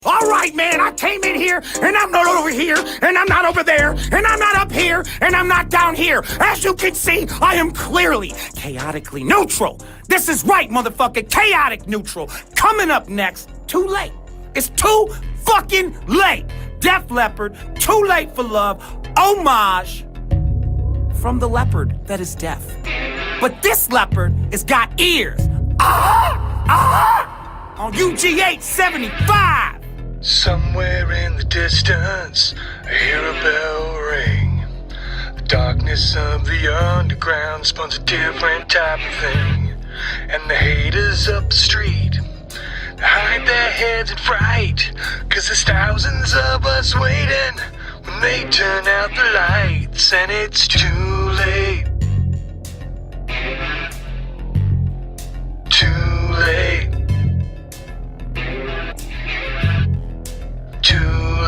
Alright, man, I came in here, and I'm not over here, and I'm not over there, and I'm not up here, and I'm not down here. As you can see, I am clearly chaotically neutral. This is right, motherfucker, chaotic neutral. Coming up next, Too Late. It's too fucking late. Def Leppard, Too Late for Love, homage from the leopard that is deaf. But this leopard has got ears. On UGH 75. Somewhere in the distance, I hear a bell ring. The darkness of the underground spawns a different type of thing. And the haters up the street, they hide their heads in fright, 'cause there's thousands of us waiting when they turn out the lights, and it's too late. Too late. Too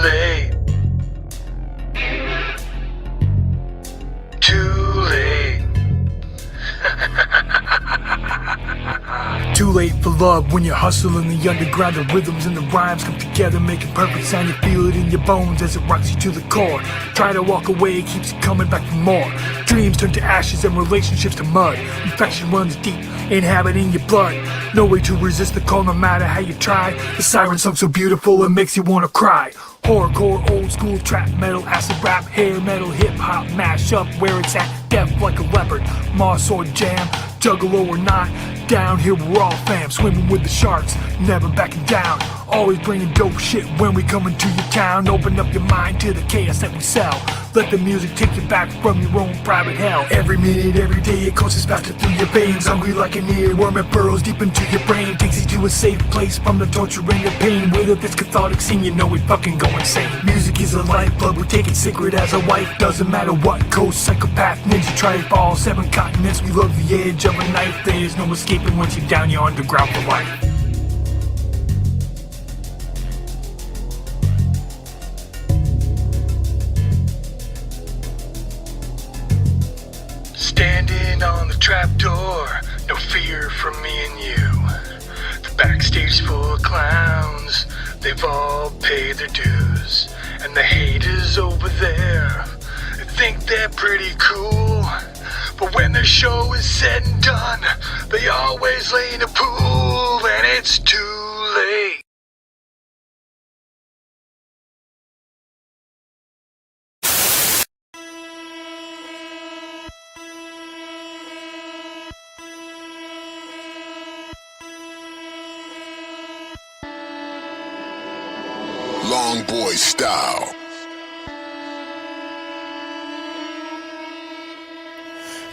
late. Too late. Too late for love when you're hustling the underground. The rhythms and the rhymes come together, making perfect sound. You feel it in your bones as it rocks you to the core. Try to walk away, it keeps you coming back for more. Dreams turn to ashes and relationships to mud. Infection runs deep, inhabiting your blood. No way to resist the call, no matter how you try. The siren song so beautiful, it makes you wanna cry. Horrorcore, old school, trap metal, acid rap, hair metal, hip hop, mash up where it's at. Deaf like a leopard, moss or jam, juggalo or not. Down here we're all fam, swimming with the sharks, never backing down. Always bringing dope shit when we come into your town. Open up your mind to the chaos that we sell. Let the music take you back from your own private hell. Every minute, every day, it courses faster through your veins. Hungry like an earworm, it burrows deep into your brain. Takes you to a safe place from the torture and the pain. With this cathartic scene, you know we fucking go insane. Music is a lifeblood, we take it sacred as a wife. Doesn't matter what coast, psychopath, ninja, tribe, all 7 continents. We love the edge of a knife. There's no escaping once you're down, you're underground for life. Standing on the trapdoor, no fear from me and you. The backstage full of clowns, they've all paid their dues. And the haters over there, they think they're pretty cool. But when their show is said and done, they always lay in a pool, and it's too late. Long boy style.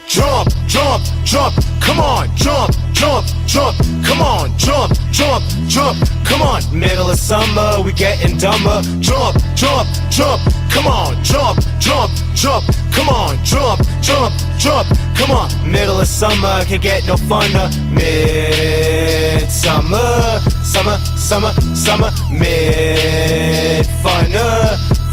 Jump, jump, jump, come on, jump, jump, jump, come on, jump, jump, jump, come on. Middle of summer, we getting dumber. Jump, jump, jump, come on, jump, jump, jump, come on, jump, jump, jump, come on. Middle of summer, can't get no funner. Midsummer, summer, summer, summer, mid-funner,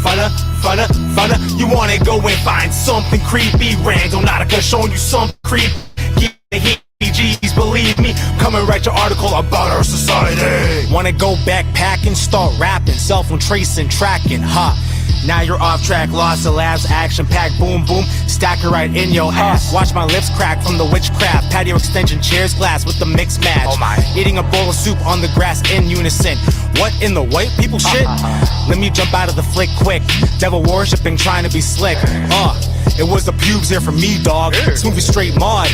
funner, funner, funner. You wanna go and find something creepy? Randonautica showing you some creep. Get the heebie-jeebies, believe me. Come and write your article about our society. Wanna go backpacking, start rapping, cell phone tracing, tracking, huh? Now you're off track, lost of laughs, action packed, boom boom, stack it right in your ass. Watch my lips crack from the witchcraft, patio extension, chairs glass with the mix match. Oh my. Eating a bowl of soup on the grass in unison. What in the white people shit? Let me jump out of the flick quick. Devil worshipping, trying to be slick. It was the pubes here for me, dog. Smoothie straight mud.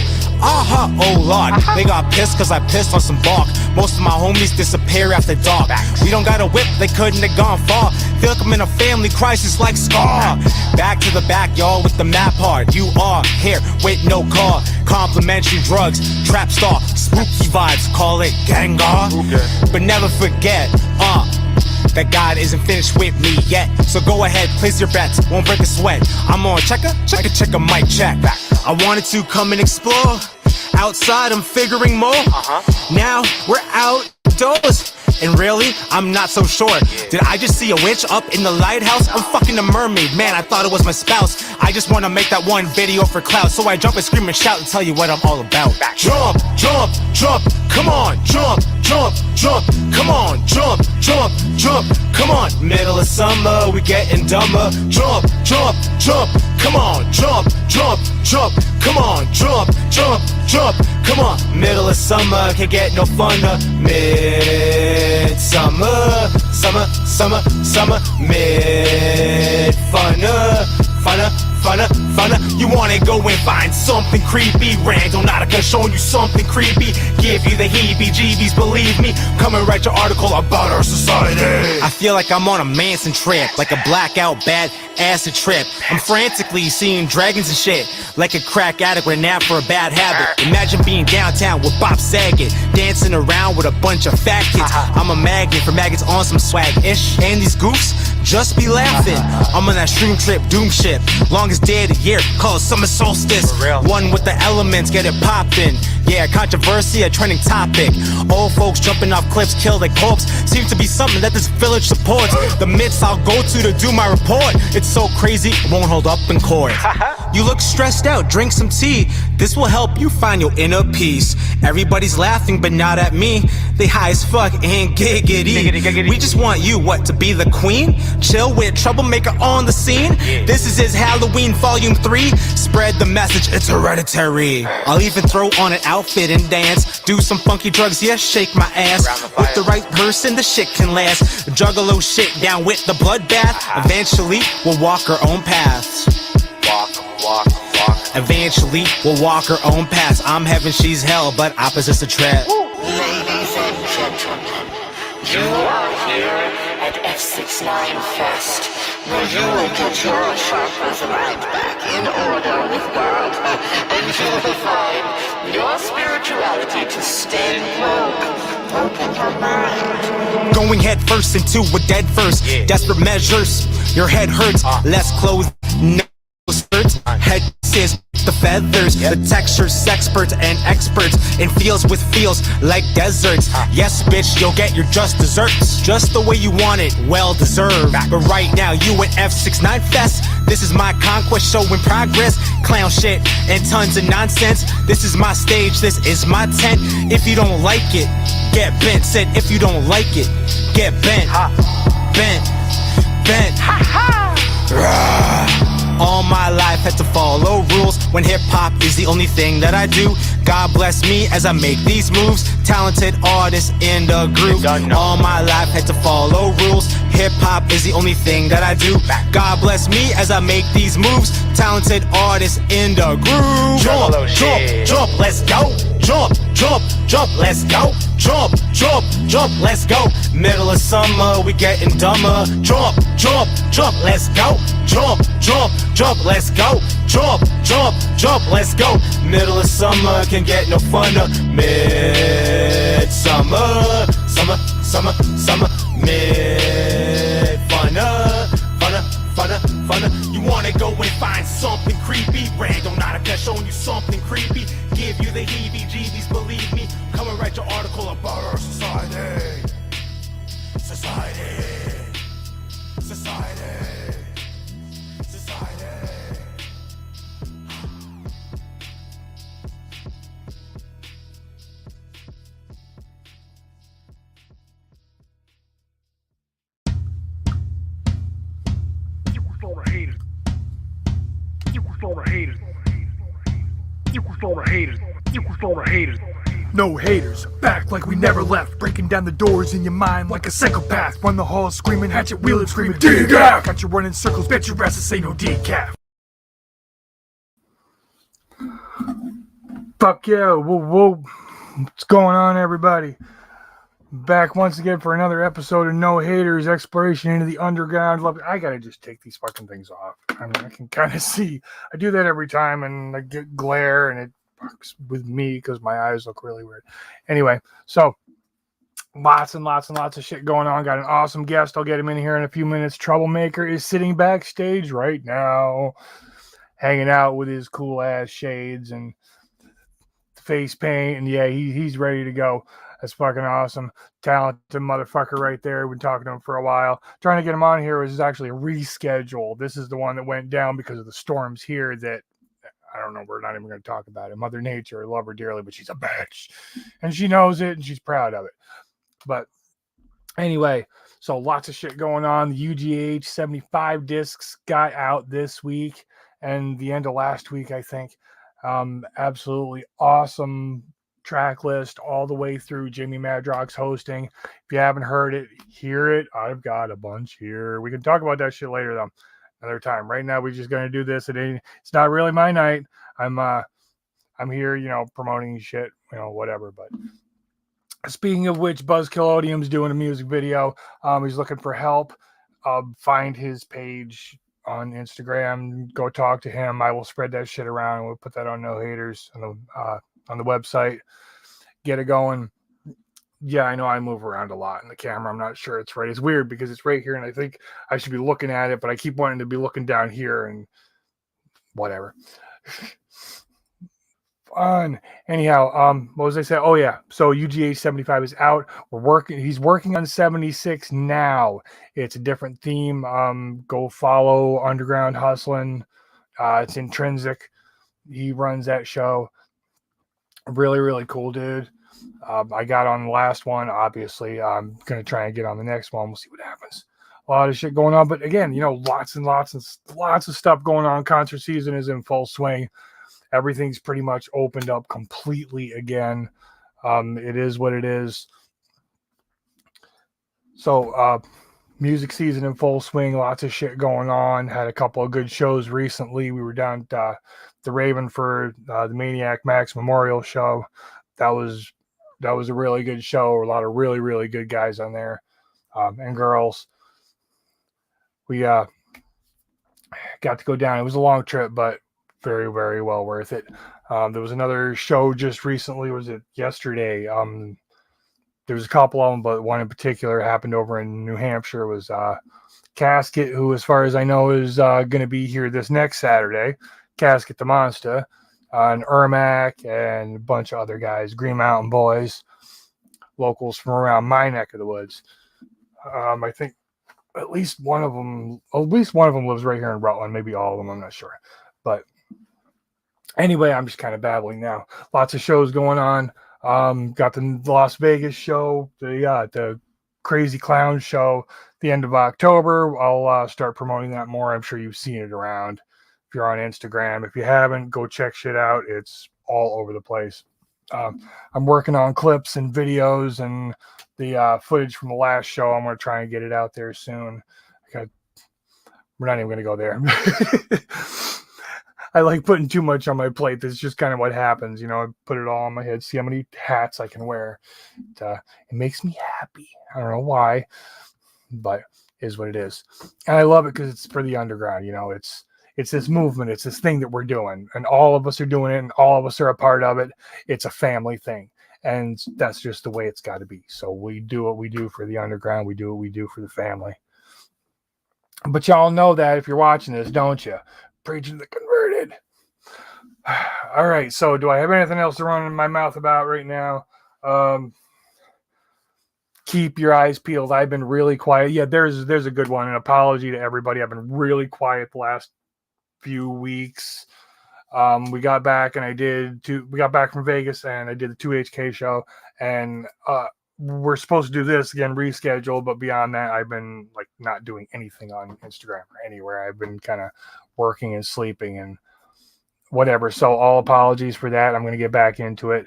Oh lord. They got pissed cause I pissed on some bark. Most of my homies disappear after dark. We don't got a whip, they couldn't have gone far. Feel like I'm in a family crisis like Scar. Back to the backyard with the map hard. You are here with no car. Complimentary drugs, trap star, spooky vibes, call it Gengar. But never forget, that God isn't finished with me yet. So go ahead, place your bets, won't break a sweat. I'm on checker, mic check. I wanted to come and explore. Outside I'm figuring more. Now we're outdoors And really, I'm not so sure. Did I just see a witch up in the lighthouse? I'm fucking a mermaid, man, I thought it was my spouse. I just wanna make that one video for clout, so I jump and scream and shout and tell you what I'm all about. Jump, jump, jump, come on, jump, jump, jump, come on, jump, jump, jump, come on. Middle of summer, we getting dumber. Jump, jump, jump, come on, jump, jump, jump, come on, jump, jump, jump, come on. Middle of summer, can't get no funner. Midsummer, summer, summer, summer, mid funner, funner, funner, funner. You wanna go and find something creepy? Randonautica showing you something creepy. Give you the heebie-jeebies, believe me. Come and write your article about our society. I feel like I'm on a Manson trip, like a blackout bad acid trip. I'm frantically seeing dragons and shit, like a crack addict with a nap for a bad habit. Imagine being downtown with Bob Saget, dancing around with a bunch of fat kids. I'm a magnet for maggots on some swag-ish, and these goofs just be laughing. I'm on that shroom trip, doom ship, longest day of the year, called summer solstice. One with the elements, get it poppin'. Yeah, controversy, a trending topic. Old folks jumping off cliffs, kill their corpse. Seems to be something that this village supports. The myths I'll go to do my report. It's so crazy, it won't hold up in court. You look stressed out, drink some tea. This will help you find your inner peace. Everybody's laughing, but not at me. They high as fuck and giggity. We just want you, what, to be the queen? Chill with Troublemaker on the scene. This is his Halloween Volume 3. Spread the message, it's hereditary. I'll even throw on an outfit and dance. Do some funky drugs, yeah, shake my ass. With the right person, the shit can last. Juggalo shit down with the bloodbath. Eventually, we'll walk our own paths. Walk. Eventually, we'll walk our own paths. I'm heaven, she's hell, but opposites attract. Ladies and gentlemen, you are here at F69 Fest, where you will get your chakras right back in order with God, and you will find your spirituality to stay woke. Open your mind. Going head first into a dead verse. Desperate measures, your head hurts. Less clothes, no skirts. Head says the feathers, the textures, experts and experts in fields with feels like deserts. Yes, bitch, you'll get your just desserts, just the way you want it, well deserved. But right now, you at F69 Fest. This is my conquest show in progress. Clown shit and tons of nonsense. This is my stage, this is my tent. If you don't like it, get bent. Said if you don't like it, get bent. Bent. All my life had to follow rules when hip-hop is the only thing that I do. God bless me as I make these moves. Talented artist in the group. All my life had to follow rules. Hip-hop is the only thing that I do. God bless me as I make these moves. Talented artist in the group. Jump, jump, jump, let's go. Jump, jump, jump, let's go. Jump, jump, jump, let's go. Middle of summer, we getting dumber. Jump, jump, jump, let's go. Jump, jump, jump, let's go. Jump, jump, jump, let's go. Middle of summer can get no funner. Midsummer, summer, summer, summer, mid funner, funner. You wanna go and find something creepy? Randonautica showing you something creepy. Give you the heebie-jeebies, believe me. Come and write your article about our society. Society. No haters, back like we never left. Breaking down the doors in your mind like a psychopath. Run the halls screaming, hatchet wielding, screaming decaf. Got you running circles, bet your ass to say no decaf. Fuck yeah, whoa. What's going on, everybody? Back once again for another episode of No Haters, exploration into the underground. I gotta just take these fucking things off. I mean, I can kind of see. I do that every time and I get glare and it fucks with me because my eyes look really weird. Anyway, so lots and lots of shit going on. Got an awesome guest. I'll get him in here in a few minutes. Troublemaker is sitting backstage right now, hanging out with his cool ass shades and face paint. And yeah, he's ready to go. That's fucking awesome. Talented motherfucker right there. We've been talking to him for a while. Trying to get him on here was actually a reschedule. This is the one that went down because of the storms here that, I don't know, we're not even going to talk about it. Mother Nature, I love her dearly, but she's a bitch. And she knows it, and she's proud of it. But anyway, so lots of shit going on. The UGH 75 discs got out this week and the end of last week, I think. Absolutely awesome track list all the way through. Jimmy Madrox's hosting. If you haven't heard it, hear it. I've got a bunch here. We can talk about that shit later though, another time. Right now we're just going to do this. It's not really my night. I'm here, promoting shit, whatever. But speaking of which, Buzzkill Odium's doing a music video. He's looking for help. Find his page on Instagram. Go talk to him. I will spread that shit around, and we'll put that on No Haters on the website. Get it going. Yeah, I know I move around a lot in the camera. I'm not sure it's right. It's weird because it's right here, and I think I should be looking at it, but I keep wanting to be looking down here and whatever. Fun. Anyhow, what was I saying? Oh yeah. So UGA 75 is out. He's working on 76 now. It's a different theme. Go follow Underground Hustling. It's Intrinsic. He runs that show. Really, really cool dude. I got on the last one, obviously. I'm gonna try and get on the next one. We'll see what happens. A lot of shit going on, but again, lots and lots of stuff going on. Concert season is in full swing. Everything's pretty much opened up completely again. It is what it is. So, music season in full swing. Lots of shit going on. Had a couple of good shows recently. We were down at the Raven for the Maniac Max Memorial Show. That was a really good show. A lot of really, really good guys on there and girls. We got to go down. It was a long trip, but very, very well worth it. There was another show just recently. Was it yesterday? There was a couple of them, but one in particular happened over in New Hampshire. It was Casket, who, as far as I know, is going to be here this next Saturday. Casket the Monster, and Ermac, and a bunch of other guys. Green Mountain Boys, locals from around my neck of the woods. I think at least one of them lives right here in Rutland. Maybe all of them. I'm not sure, but. Anyway, I'm just kind of babbling now. Lots of shows going on. Got the Las Vegas show, the Crazy Clown show, the end of October. I'll start promoting that more. I'm sure you've seen it around if you're on Instagram. If you haven't, go check shit out. It's all over the place. I'm working on clips and videos and the footage from the last show. I'm going to try and get it out there soon. We're not even going to go there. I like putting too much on my plate. That's just kind of what happens. I put it all on my head. See how many hats I can wear. It makes me happy. I don't know why, but it is what it is. And I love it because it's for the underground. It's this movement. It's this thing that we're doing. And all of us are doing it. And all of us are a part of it. It's a family thing. And that's just the way it's got to be. So we do what we do for the underground. We do what we do for the family. But y'all know that if you're watching this, don't you? Preaching the converted. All right, so do I have anything else to run in my mouth about right now? Keep your eyes peeled. I've been really quiet. Yeah, there's a good one. An apology to everybody. I've been really quiet the last few weeks. We got back from Vegas and I did the 2HK show, and we're supposed to do this again, rescheduled, but beyond that, I've been not doing anything on Instagram or anywhere. I've been kind of working and sleeping and whatever. So all apologies for that. I'm going to get back into it.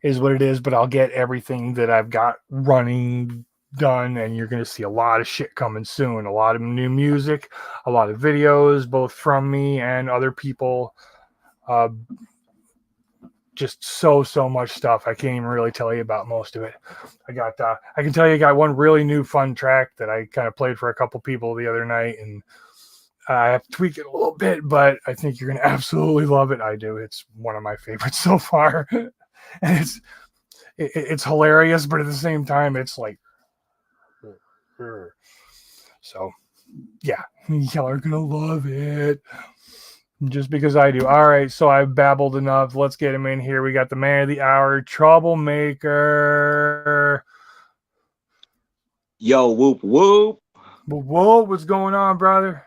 Is what it is, but I'll get everything that I've got running done, and you're going to see a lot of shit coming soon. A lot of new music, a lot of videos, both from me and other people. Just so much stuff. I can't even really tell you about most of it. I can tell you I got one really new fun track that I kind of played for a couple people the other night, and I have to tweak it a little bit, but I think you're going to absolutely love it. I do. It's one of my favorites so far. And it's hilarious, but at the same time, it's like, so yeah, y'all are going to love it. Just because I do. All right, so I've babbled enough. Let's get him in here. We got the man of the hour, Troublemaker. Yo, whoop whoop. Whoa, what's going on, brother?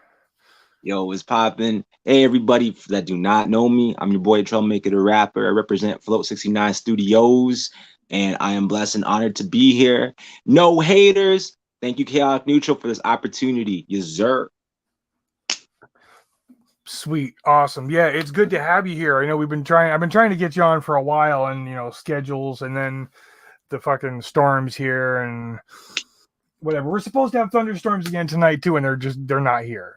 Yo, what's poppin'? Hey, everybody that do not know me, I'm your boy Troublemaker the rapper. I represent Float 69 Studios, and I am blessed and honored to be here. No haters. Thank you, Chaotic Neutral, for this opportunity. Yes, sir. Sweet, awesome. Yeah, it's good to have you here. I know I've been trying to get you on for a while, and schedules, and then the fucking storms here and whatever. We're supposed to have thunderstorms again tonight too, and they're not here.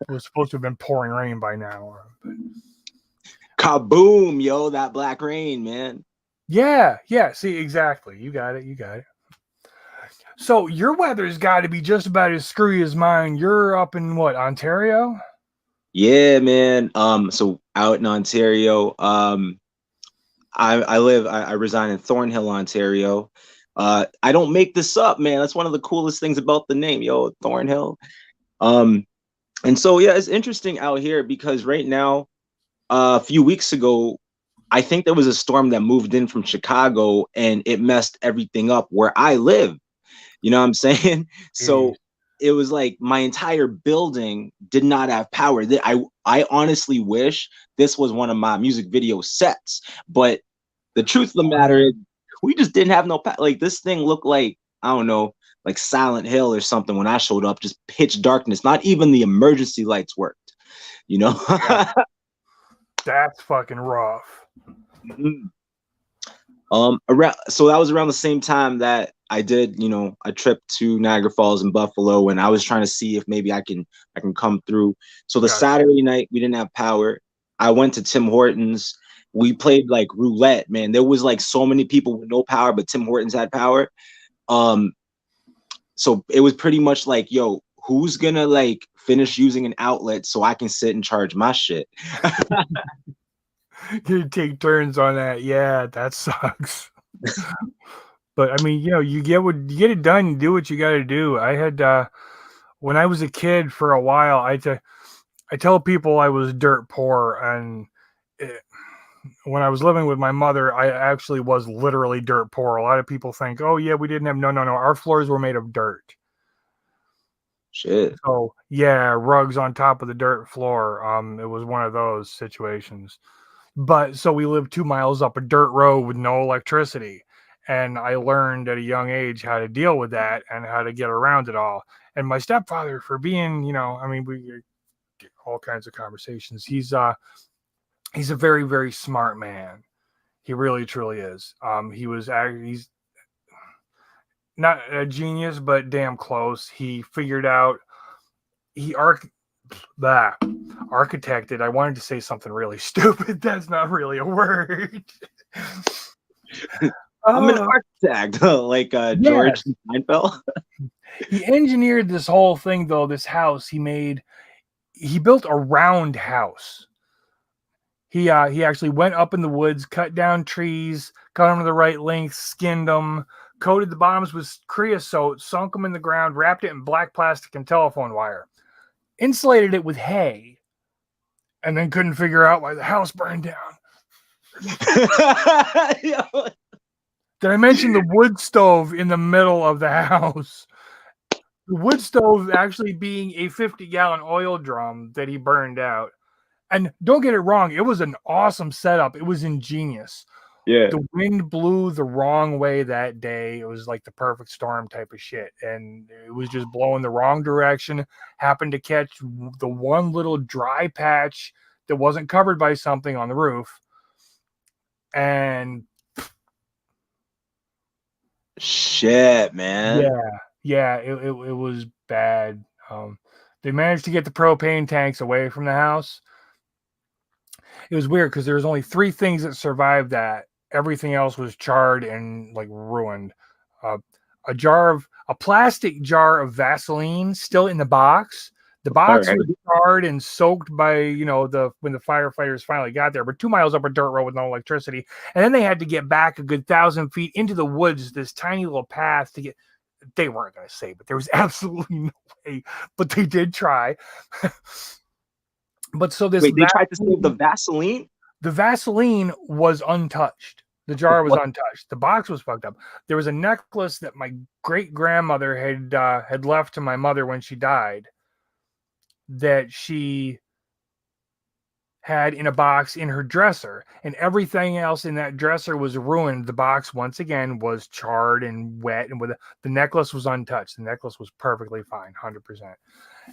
It was supposed to have been pouring rain by now. But... Kaboom, yo, that black rain, man. Yeah. See, exactly. You got it. So your weather's got to be just about as screwy as mine. You're up in what, Ontario? Yeah, man. So out in Ontario, I reside in Thornhill, Ontario. I don't make this up, man. That's one of the coolest things about the name, yo, Thornhill. And so, yeah, it's interesting out here because right now, a few weeks ago, I think there was a storm that moved in from Chicago and it messed everything up where I live. You know what I'm saying? So it was like my entire building did not have power. I honestly wish this was one of my music video sets, but the truth of the matter is we just didn't have no power. Like this thing looked like, I don't know, like Silent Hill or something when I showed up, just pitch darkness. Not even the emergency lights worked, you know? That's fucking rough. Mm-hmm. So that was around the same time that I did, a trip to Niagara Falls and Buffalo, and I was trying to see if maybe I can come through. So the Saturday night we didn't have power. I went to Tim Hortons. We played like roulette, man. There was like so many people with no power, but Tim Hortons had power. So it was pretty much like, yo, who's gonna like finish using an outlet so I can sit and charge my shit? You take turns on that. Yeah, that sucks. But I mean, you get it done, you do what you got to do. I had when I was a kid for a while, I tell people I was dirt poor, and when I was living with my mother, I actually was literally dirt poor. A lot of people think, "Oh yeah, we didn't have no. Our floors were made of dirt." Shit. So yeah, rugs on top of the dirt floor. It was one of those situations. But so we lived 2 miles up a dirt road with no electricity. And I learned at a young age how to deal with that and how to get around it all. And my stepfather, for being, we get all kinds of conversations. He's a very, very smart man. He really, truly is. He's not a genius, but damn close. He figured out, architected. I wanted to say something really stupid. That's not really a word. I'm an architect, like George Seinfeld. He engineered this whole thing, though. This house he built a round house. He actually went up in the woods, cut down trees, cut them to the right length, skinned them, coated the bottoms with creosote, sunk them in the ground, wrapped it in black plastic and telephone wire, insulated it with hay, and then couldn't figure out why the house burned down. Did I mention the wood stove in the middle of the house? The wood stove actually being a 50-gallon oil drum that he burned out. And don't get it wrong, it was an awesome setup. It was ingenious. Yeah. The wind blew the wrong way that day. It was like the perfect storm type of shit. And it was just blowing the wrong direction. Happened to catch the one little dry patch that wasn't covered by something on the roof. And shit, man. Yeah, it was bad. They managed to get the propane tanks away from the house. It was weird because there was only 3 things that survived that. Everything else was charred and like ruined. A plastic jar of Vaseline still in the box. The box was charred and soaked by, when the firefighters finally got there. But 2 miles up a dirt road with no electricity. And then they had to get back a good 1,000 feet into the woods, this tiny little path to get. They weren't going to say, but there was absolutely no way. But they did try. But so this Wait, they tried to save the Vaseline? the Vaseline was untouched. The jar was What? untouched. The box was fucked up. There was a necklace that my great grandmother had left to my mother when she died, that she had in a box in her dresser, and everything else in that dresser was ruined. The box, once again, was charred and wet, and the necklace was untouched. The necklace was perfectly fine, 100%.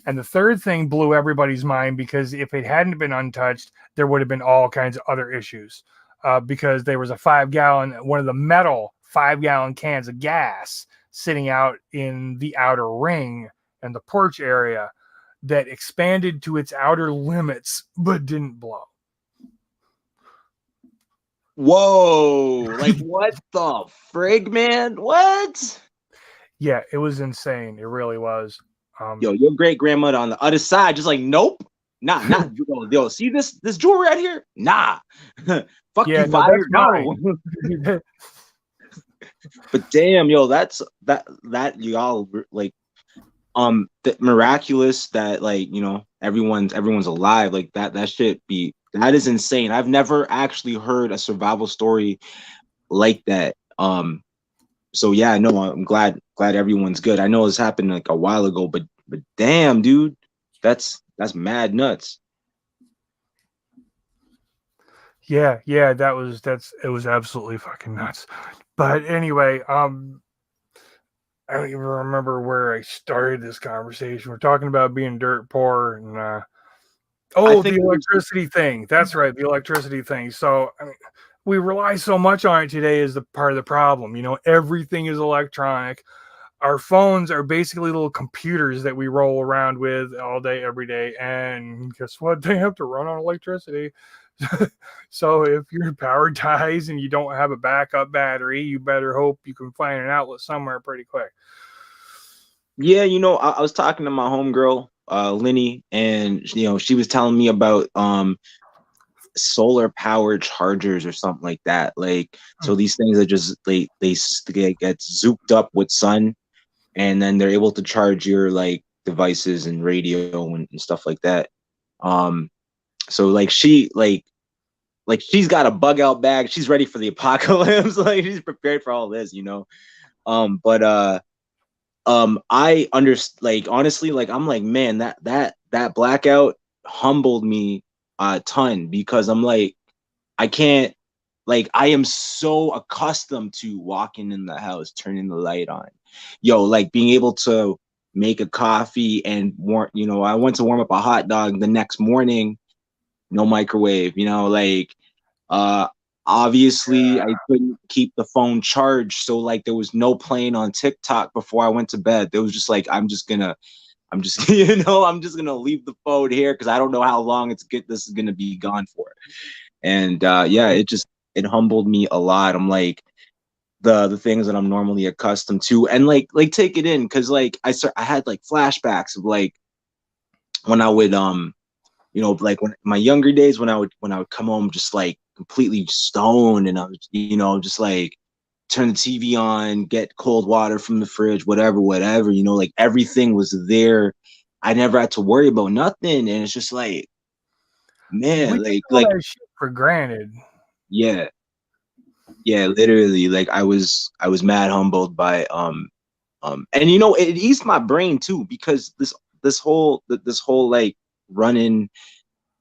And the third thing blew everybody's mind, because if it hadn't been untouched, there would have been all kinds of other issues. Because there was a 5-gallon, one of the metal 5-gallon cans of gas sitting out in the outer ring and the porch area that expanded to its outer limits but didn't blow. Whoa! Like what the frig, man? What? Yeah, it was insane. It really was. Yo, your great grandmother on the other side, just like, nope, nah. Yo, see this jewelry right here? Nah. Fuck Yeah, you, no, fire. that's No. But damn, yo, that y'all like miraculous that, like, you know, everyone's alive. Like that shit that is insane. I've never actually heard a survival story like that. So yeah, no, I'm glad everyone's good. I know this happened like a while ago, but damn, dude, that's mad nuts. Yeah, it was absolutely fucking nuts. But anyway, I don't even remember where I started this conversation. We're talking about being dirt poor and the electricity thing. That's right, the electricity thing. So I mean, we rely so much on it today as the part of the problem. You know, everything is electronic. Our phones are basically little computers that we roll around with all day, every day. And guess what? They have to run on electricity. So if your power dies and you don't have a backup battery, you better hope you can find an outlet somewhere pretty quick. Yeah, you know, I was talking to my homegirl, Linny, and you know, she was telling me about solar powered chargers or something like that. Like, so these things are just they get zooped up with sun, and then they're able to charge your like devices and radio and stuff like that. So like she's got a bug out bag. She's ready for the apocalypse. Like she's prepared for all this, you know. I understand. Like honestly, like I'm like, man, that blackout humbled me a ton, because I'm like, I can't. Like I am so accustomed to walking in the house, turning the light on, yo, like being able to make a coffee and warm. You know, I went to warm up a hot dog the next morning, no microwave. You know, like uh obviously I couldn't keep the phone charged, so like there was no playing on TikTok before I went to bed. There was just like, I'm just you know, I'm just gonna leave the phone here because I don't know how long this is gonna be gone for. And yeah, it humbled me a lot. I'm like, the things that I'm normally accustomed to, and like take it in, because like I had like flashbacks of like when I would you know, like when my younger days, when I would come home just like completely stoned, and I was, you know, just like turn the TV on, get cold water from the fridge, whatever, you know, like everything was there. I never had to worry about nothing. And it's just like, man, We take all like that shit for granted. yeah, literally, like I was mad humbled by and you know, it eased my brain too, because this whole like running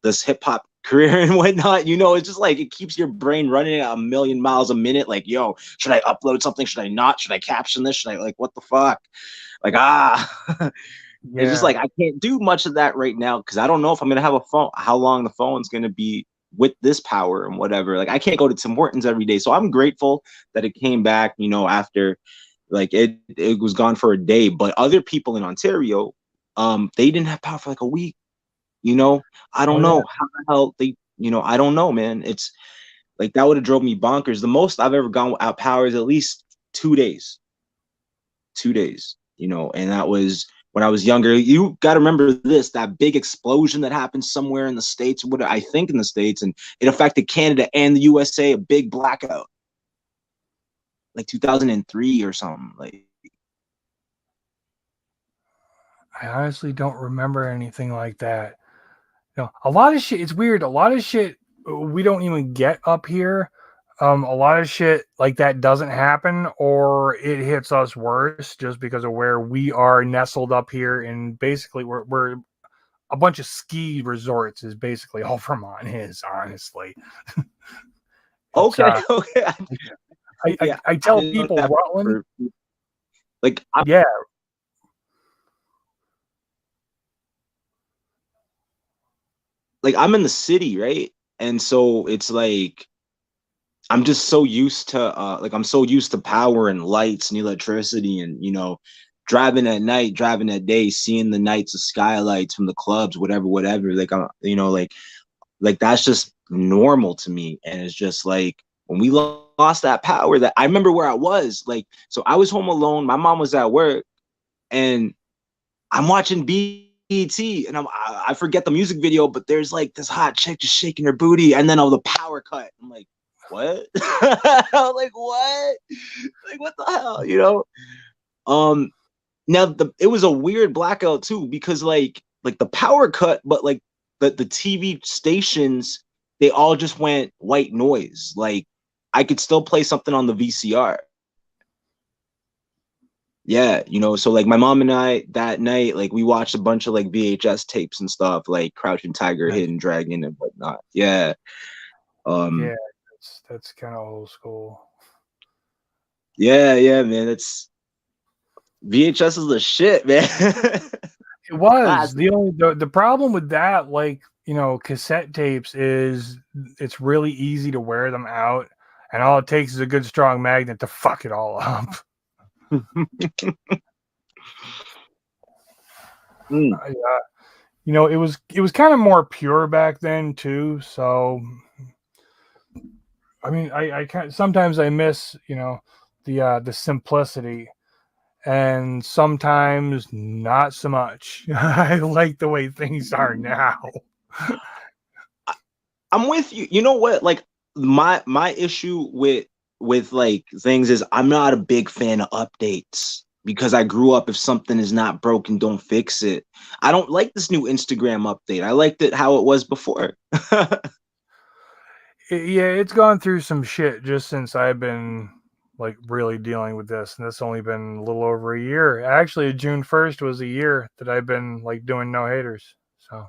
this hip hop career and whatnot, you know, it's just like it keeps your brain running at 1,000,000 miles a minute. Like, yo, should I upload something? Should I not? Should I caption this? Should I, like, what the fuck? Like, it's just like I can't do much of that right now, because I don't know if I'm gonna have a phone, how long the phone's gonna be with this power and whatever. Like I can't go to Tim Hortons every day. So I'm grateful that it came back, you know, after like it was gone for a day. But other people in Ontario, they didn't have power for like a week. You know, I don't know how the hell they, you know, I don't know, man. It's like that would have drove me bonkers. The most I've ever gone without power is at least 2 days. 2 days, you know, and that was when I was younger. You got to remember that big explosion that happened somewhere in the States, what I think in the States, and it affected Canada and the USA, a big blackout, like 2003 or something. Like, I honestly don't remember anything like that. a lot of shit. It's weird. A lot of shit we don't even get up here. A lot of shit like that doesn't happen, or it hits us worse just because of where we are nestled up here. And basically, we're a bunch of ski resorts is basically all Vermont is, honestly. Okay, okay. I tell people Rutland, like, yeah, like I'm in the city, right? And so it's like I'm just so used to like I'm so used to power and lights and electricity and driving at night, driving at day, seeing the nights of skylights from the clubs, whatever. Like I'm like that's just normal to me. And it's just like when we lost that power, that I remember where I was. Like, so I was home alone, my mom was at work, and I'm watching BET, and I forget the music video, but there's like this hot chick just shaking her booty, and then the power cut. I'm like, what? I'm like, what? Like, what the hell? Now it was a weird blackout too, because like the power cut, but like the TV stations, they all just went white noise. Like I could still play something on the VCR. Yeah, so like my mom and I that night, like we watched a bunch of like VHS tapes and stuff, like Crouching Tiger, Hidden Dragon, and whatnot. Yeah. Yeah, that's kind of old school. Yeah, man. It's VHS is the shit, man. It was the problem with that, like cassette tapes, is it's really easy to wear them out, and all it takes is a good strong magnet to fuck it all up. It was kind of more pure back then too. So, I mean, I sometimes I miss the simplicity, and sometimes not so much. I like the way things are now. I'm with you. You know what? Like my issue with like things is I'm not a big fan of updates, because I grew up, if something is not broken, don't fix it. I don't like this new Instagram update. I liked it how it was before. Yeah, it's gone through some shit just since I've been like really dealing with this, and it's only been a little over a year. Actually, June 1st was a year that I've been like doing no haters. So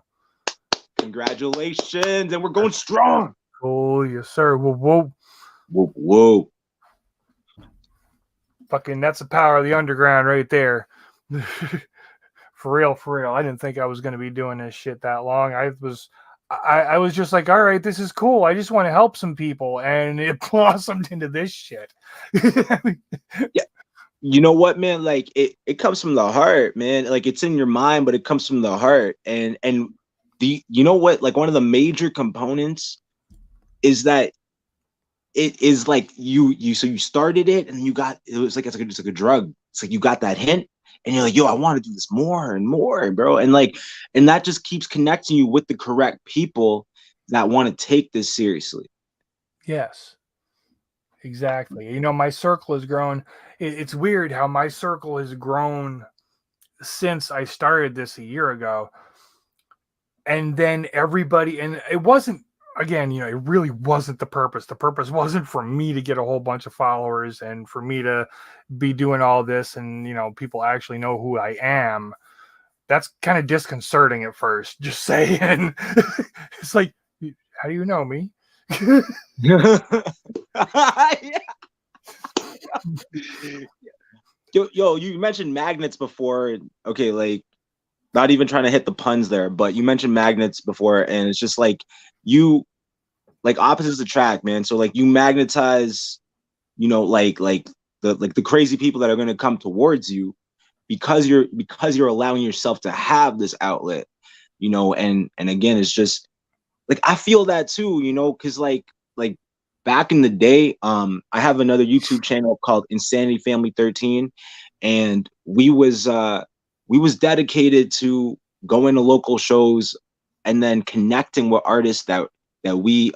congratulations, and we're going strong. Oh yes, sir. Whoa. Fucking, that's the power of the underground right there. For real. I didn't think I was going to be doing this shit that long. I was just like, all right, this is cool. I just want to help some people, and it blossomed into this shit. Yeah. You know what, man? Like it comes from the heart, man. Like it's in your mind, but it comes from the heart. And you know what? Like one of the major components is that it is like so you started it, and it's like a drug. It's like you got that hint, and you're like, yo, I want to do this more and more, bro. And that just keeps connecting you with the correct people that want to take this seriously. Yes, exactly. My circle has grown. It's weird how my circle has grown since I started this a year ago. And then everybody, and it wasn't, again, it really wasn't the purpose. The purpose wasn't for me to get a whole bunch of followers and for me to be doing all this and, people actually know who I am. That's kind of disconcerting at first, just saying. It's like, how do you know me? Yo, you mentioned magnets before. Okay, like, not even trying to hit the puns there, but you mentioned magnets before, and it's just like opposites attract, man. So like you magnetize, like the crazy people that are going to come towards you because you're allowing yourself to have this outlet, and again, it's just like I feel that too, because like back in the day, I have another YouTube channel called Insanity Family 13, and we was dedicated to going to local shows and then connecting with artists that we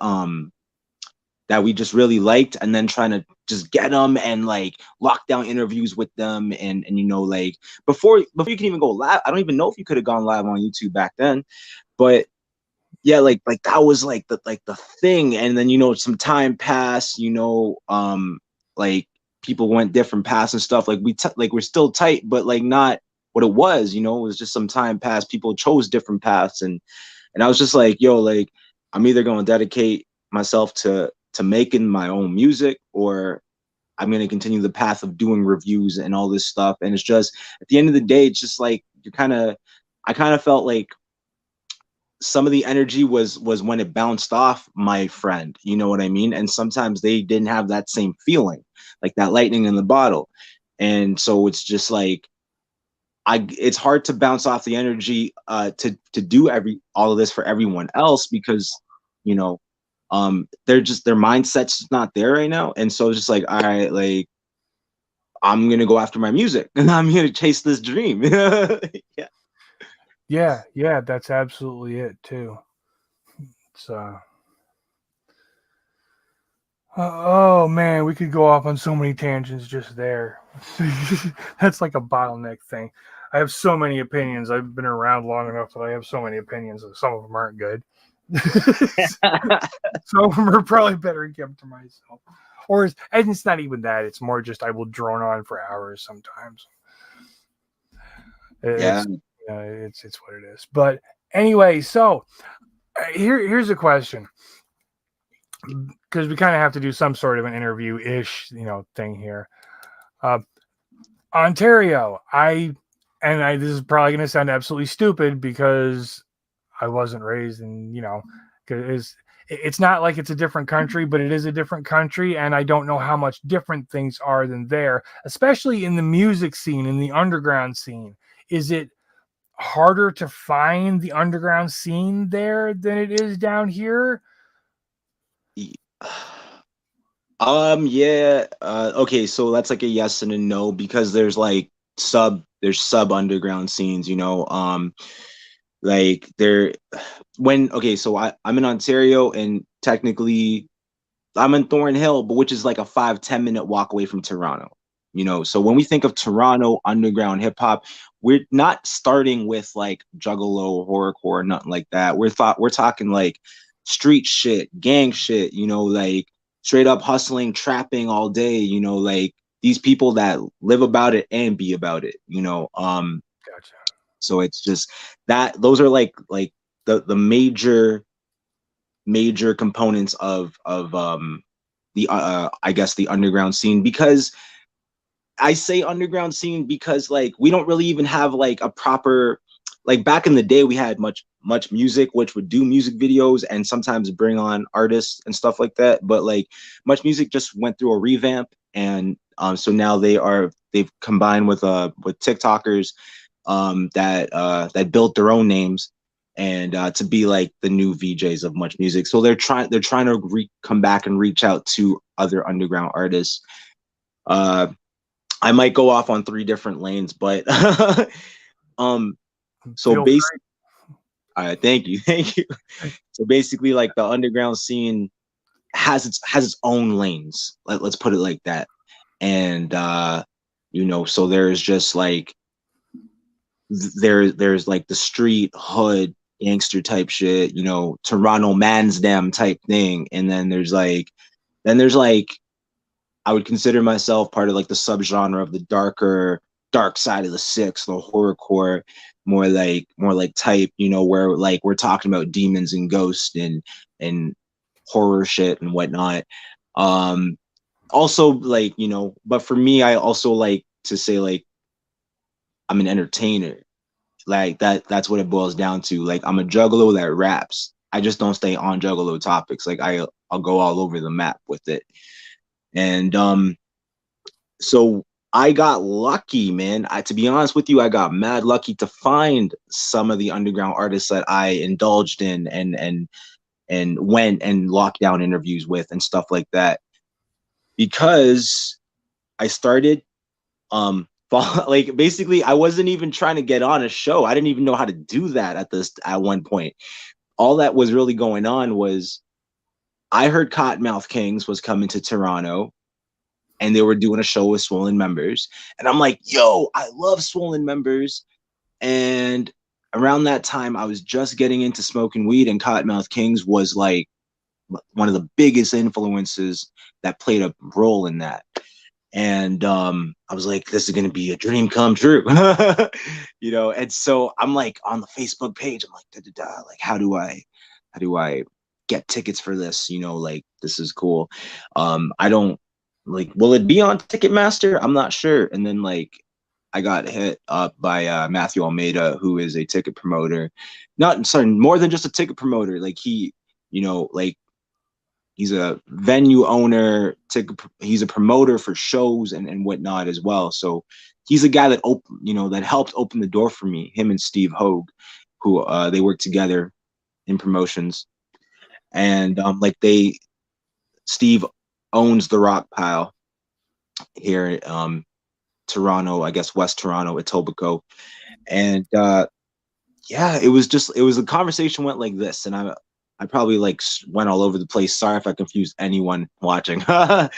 just really liked, and then trying to just get them and like lock down interviews with them, and like before you can even go live. I don't even know if you could have gone live on YouTube back then, but yeah, like that was like the thing. And then, you know, some time passed, you know, like people went different paths and stuff. Like like we're still tight, but like not what it was, you know. It was just some time passed, people chose different paths. And I was just like, yo, like I'm either going to dedicate myself to making my own music, or I'm going to continue the path of doing reviews and all this stuff. And it's just, at the end of the day, it's just like I kind of felt like some of the energy was when it bounced off my friend, you know what I mean? And sometimes they didn't have that same feeling, like that lightning in the bottle. And so it's just like, it's hard to bounce off the energy to do all of this for everyone else, because, you know, they're just, their mindset's not there right now. And so it's just like, all right, like I'm gonna go after my music and I'm gonna chase this dream. Yeah. Yeah, that's absolutely it too. So, oh man, we could go off on so many tangents just there. That's like a bottleneck thing. I have so many opinions. I've been around long enough that I have so many opinions, and some of them aren't good. Some of them are probably better kept to myself. And it's not even that. It's more just I will drone on for hours sometimes. Yeah. It's what it is. But anyway, so here's a question, because we kind of have to do some sort of an interview-ish, you know, thing here. Ontario, this is probably going to sound absolutely stupid because I wasn't raised in, you know, because it's not like it's a different country, but it is a different country, and I don't know how much different things are than there, especially in the music scene, in the underground scene. Is it harder to find the underground scene there than it is down here? Yeah. Okay, so that's like a yes and a no, because there's like sub underground scenes, you know. Like okay, so I'm in Ontario, and technically I'm in Thornhill, but which is like a 5-10 minute walk away from Toronto. You know, so when we think of Toronto underground hip hop, we're not starting with like Juggalo, horrorcore, nothing like that. We're talking like street shit, gang shit, you know, like straight up hustling, trapping all day, you know, like these people that live about it and be about it, you know. Gotcha. So it's just that those are like the major components of the I guess the underground scene. Because I say underground scene because like we don't really even have like a proper, like back in the day we had much music, which would do music videos and sometimes bring on artists and stuff like that. But like Much Music just went through a revamp, and so now they've combined with TikTokers that built their own names, and to be like the new VJs of Much Music. So they're trying to come back and reach out to other underground artists. I might go off on 3 different lanes, but so basically, all right, thank you. So basically, like the underground scene has its own lanes. Let's put it like that. And you know, so there's just like there's like the street hood gangster type shit, you know, Toronto man's them type thing, and then there's like I would consider myself part of like the subgenre of the dark side of the six, the horrorcore, more like type, you know, where like we're talking about demons and ghosts and horror shit and whatnot. Also, like, you know, but for me, I also like to say like I'm an entertainer. Like that's what it boils down to. Like I'm a juggalo that raps. I just don't stay on juggalo topics. Like I'll go all over the map with it. And so I got lucky, man. To be honest with you, I got mad lucky to find some of the underground artists that I indulged in and went and locked down interviews with and stuff like that. Because I started like basically I wasn't even trying to get on a show. I didn't even know how to do that at one point. All that was really going on was I heard Cottonmouth Kings was coming to Toronto, and they were doing a show with Swollen Members. And I'm like, yo, I love Swollen Members. And around that time, I was just getting into smoking weed, and Cottonmouth Kings was like one of the biggest influences that played a role in that. And I was like, this is gonna be a dream come true. You know. And so I'm like on the Facebook page, I'm like, da, da, da, like how do I get tickets for this? You know, like this is cool. I don't like, will it be on Ticketmaster? I'm not sure. And then like I got hit up by Matthew Almeida, who is a ticket promoter. Not sorry, more than just a ticket promoter. Like he, you know, like he's a venue owner, he's a promoter for shows and whatnot as well. So he's a guy that that helped open the door for me. Him and Steve Hogue, who they work together in promotions. And Steve owns the Rock Pile here Toronto, I guess West Toronto, Etobicoke. And yeah, it was a conversation went like this, and I probably like went all over the place. Sorry if I confused anyone watching. Hey,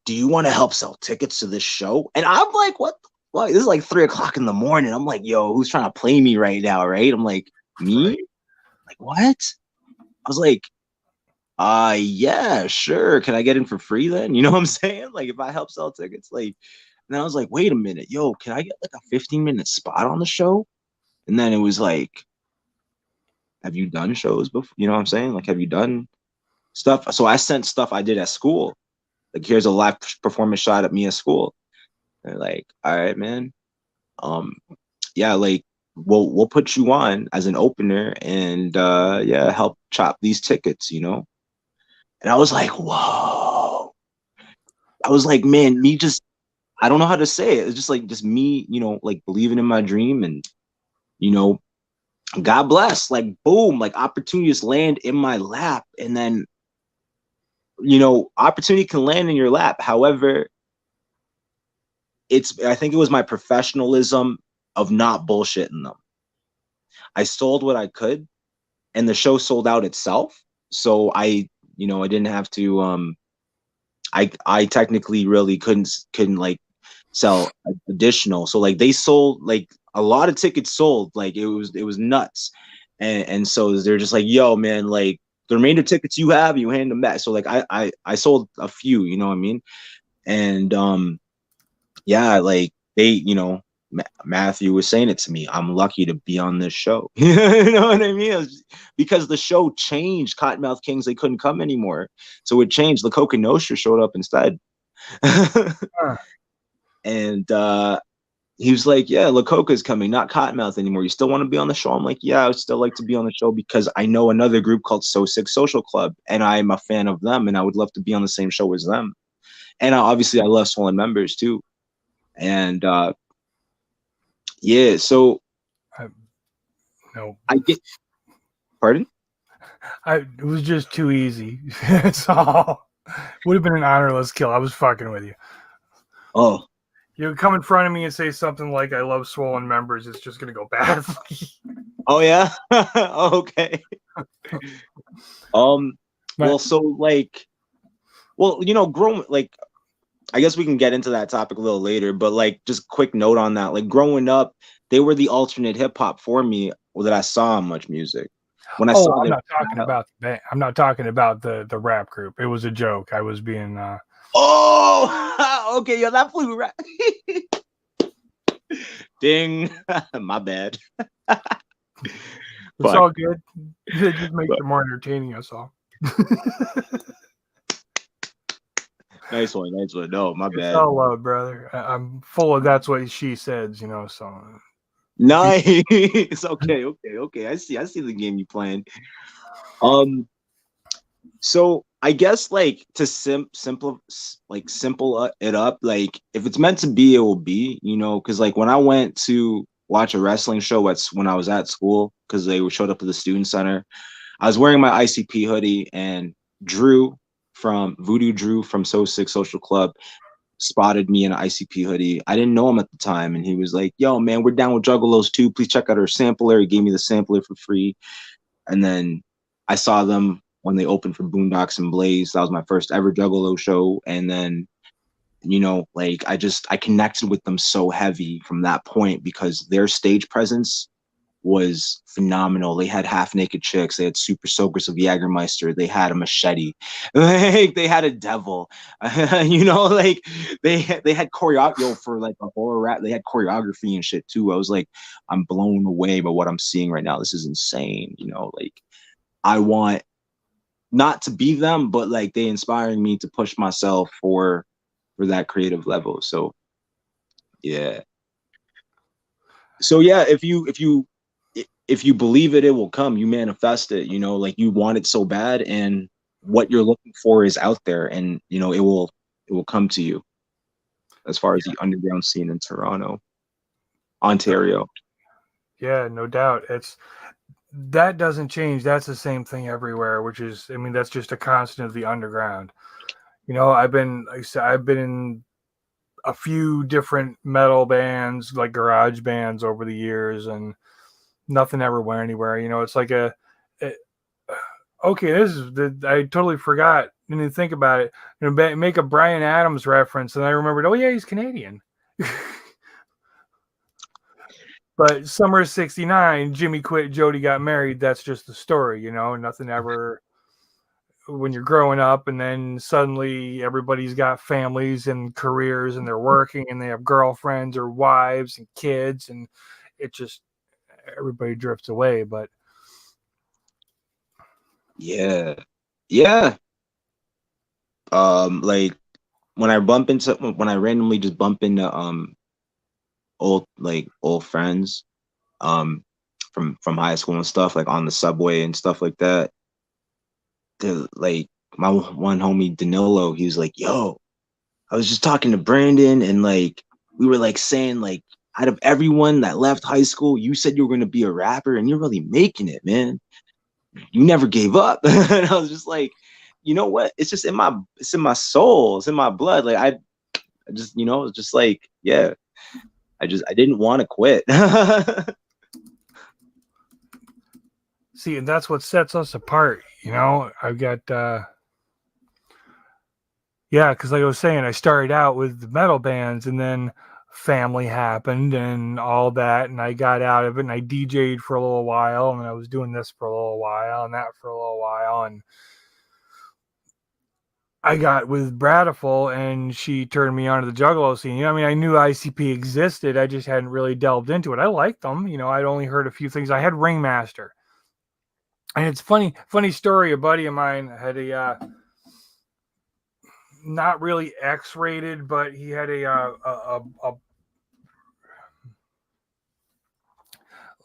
do you want to help sell tickets to this show? And I'm like, what? Well, this is like 3:00 in the morning. I'm like, yo, who's trying to play me right now? Right? I'm like, me? Right. Like, what? I was like, yeah, sure. Can I get in for free then? You know what I'm saying? Like, if I help sell tickets, like, and I was like, wait a minute, yo, can I get like a 15-minute spot on the show? And then it was like, have you done shows before? You know what I'm saying? Like, have you done stuff? So I sent stuff I did at school. Like, here's a live performance shot at me at school. They're like, all right, man. Yeah, like, we'll put you on as an opener and yeah, help chop these tickets, you know? And I was like, whoa. I was like, man, I don't know how to say it. It's just me, you know, like believing in my dream, and, you know, God bless, like, boom, like opportunities land in my lap. And then, you know, opportunity can land in your lap. However, I think it was my professionalism of not bullshitting them. I sold what I could, and the show sold out itself. So I didn't have to, I technically really couldn't like sell additional. So like they sold, like a lot of tickets sold, like it was nuts. And so they're just like, yo, man, like the remainder tickets you have, you hand them back. So like I sold a few, you know what I mean? And yeah, like they, you know, Matthew was saying it to me, I'm lucky to be on this show. You know what I mean? Because the show changed. Cottonmouth Kings, they couldn't come anymore. So it changed. Lakota Nostra showed up instead. And he was like, yeah, Lakoka's coming, not Cottonmouth anymore. You still want to be on the show? I'm like, yeah, I would still like to be on the show because I know another group called So Sick Social Club, and I'm a fan of them, and I would love to be on the same show as them. And obviously I love Swollen Members too. And yeah, so no, I get, pardon? It was just too easy. It's all. Would have been an honorless kill. I was fucking with you. Oh, You come in front of me and say something like, I love Swollen Members, it's just going to go badly. oh yeah? Okay. Well, so like, well, you know, growing, like, I guess we can get into that topic a little later, but like, just quick note on that. Like, growing up, they were the alternate hip hop for me that I saw on Much Music. When I saw I'm them, not talking about the band. I'm not talking about the rap group. It was a joke. I was being oh, okay, yo, that flew right. Ding, my bad. It's all good. It just makes it more entertaining, that's all. Nice one. No, my bad. It's all love, brother. I'm full of that's what she says, you know, so. Nice. Okay. I see the game you playing. So I guess like to simple it up, like if it's meant to be, it will be, you know, because like when I went to watch a wrestling show when I was at school, because they showed up at the student center, I was wearing my ICP hoodie, and Voodoo Drew from So Sick Social Club spotted me in an ICP hoodie. I didn't know him at the time, and he was like, yo, man, we're down with Juggalos too. Please check out our sampler. He gave me the sampler for free. And then I saw them when they opened for Boondocks and Blaze. That was my first ever Juggalo show. And then you know, like I connected with them so heavy from that point because their stage presence was phenomenal. They had half naked chicks, they had super soakers of Jägermeister, they had a machete, like they had a devil, you know, like they had choreography for like a horror rap. They had choreography and shit too. I was like, I'm blown away by what I'm seeing right now. This is insane, you know. Like I want not to be them, but like they inspiring me to push myself for that creative level. So yeah. So yeah, if you believe it, it will come. You manifest it, you know, like you want it so bad, and what you're looking for is out there, and you know, it will come to you. As far as the underground scene in Toronto, Ontario. Yeah, no doubt. That doesn't change. That's the same thing everywhere, which is, I mean, that's just a constant of the underground. You know, like I said, I've been in a few different metal bands, like garage bands over the years, and nothing ever went anywhere. You know, it's like okay, I totally forgot. Didn't even think about it. You know, make a Bryan Adams reference, and I remembered, oh yeah, he's Canadian. But summer '69, Jimmy quit, Jody got married. That's just the story, you know. Nothing ever. When you're growing up, and then suddenly everybody's got families and careers, and they're working, and they have girlfriends or wives and kids, and it just everybody drifts away. But Yeah. Like when I randomly just bump into old friends from high school and stuff, like on the subway and stuff like that. Like my one homie Danilo, he was like, yo, I was just talking to Brandon, and like we were like saying, like, out of everyone that left high school, you said you were gonna be a rapper, and you're really making it, man. You never gave up. And I was just like, you know what? It's just in my soul, it's in my blood. Like I just, you know, it's just like, yeah, I didn't want to quit. see, and that's what sets us apart. You know, I've got yeah, because like I was saying, I started out with the metal bands, and then family happened and all that, and I got out of it, and I DJ'd for a little while, and I was doing this for a little while, and that for a little while, and I got with Bradiful, and she turned me on to the Juggalo scene. You know, I mean, I knew ICP existed, I just hadn't really delved into it. I liked them, you know. I'd only heard a few things. I had Ringmaster, and it's funny story. A buddy of mine had a not really X-rated, but he had a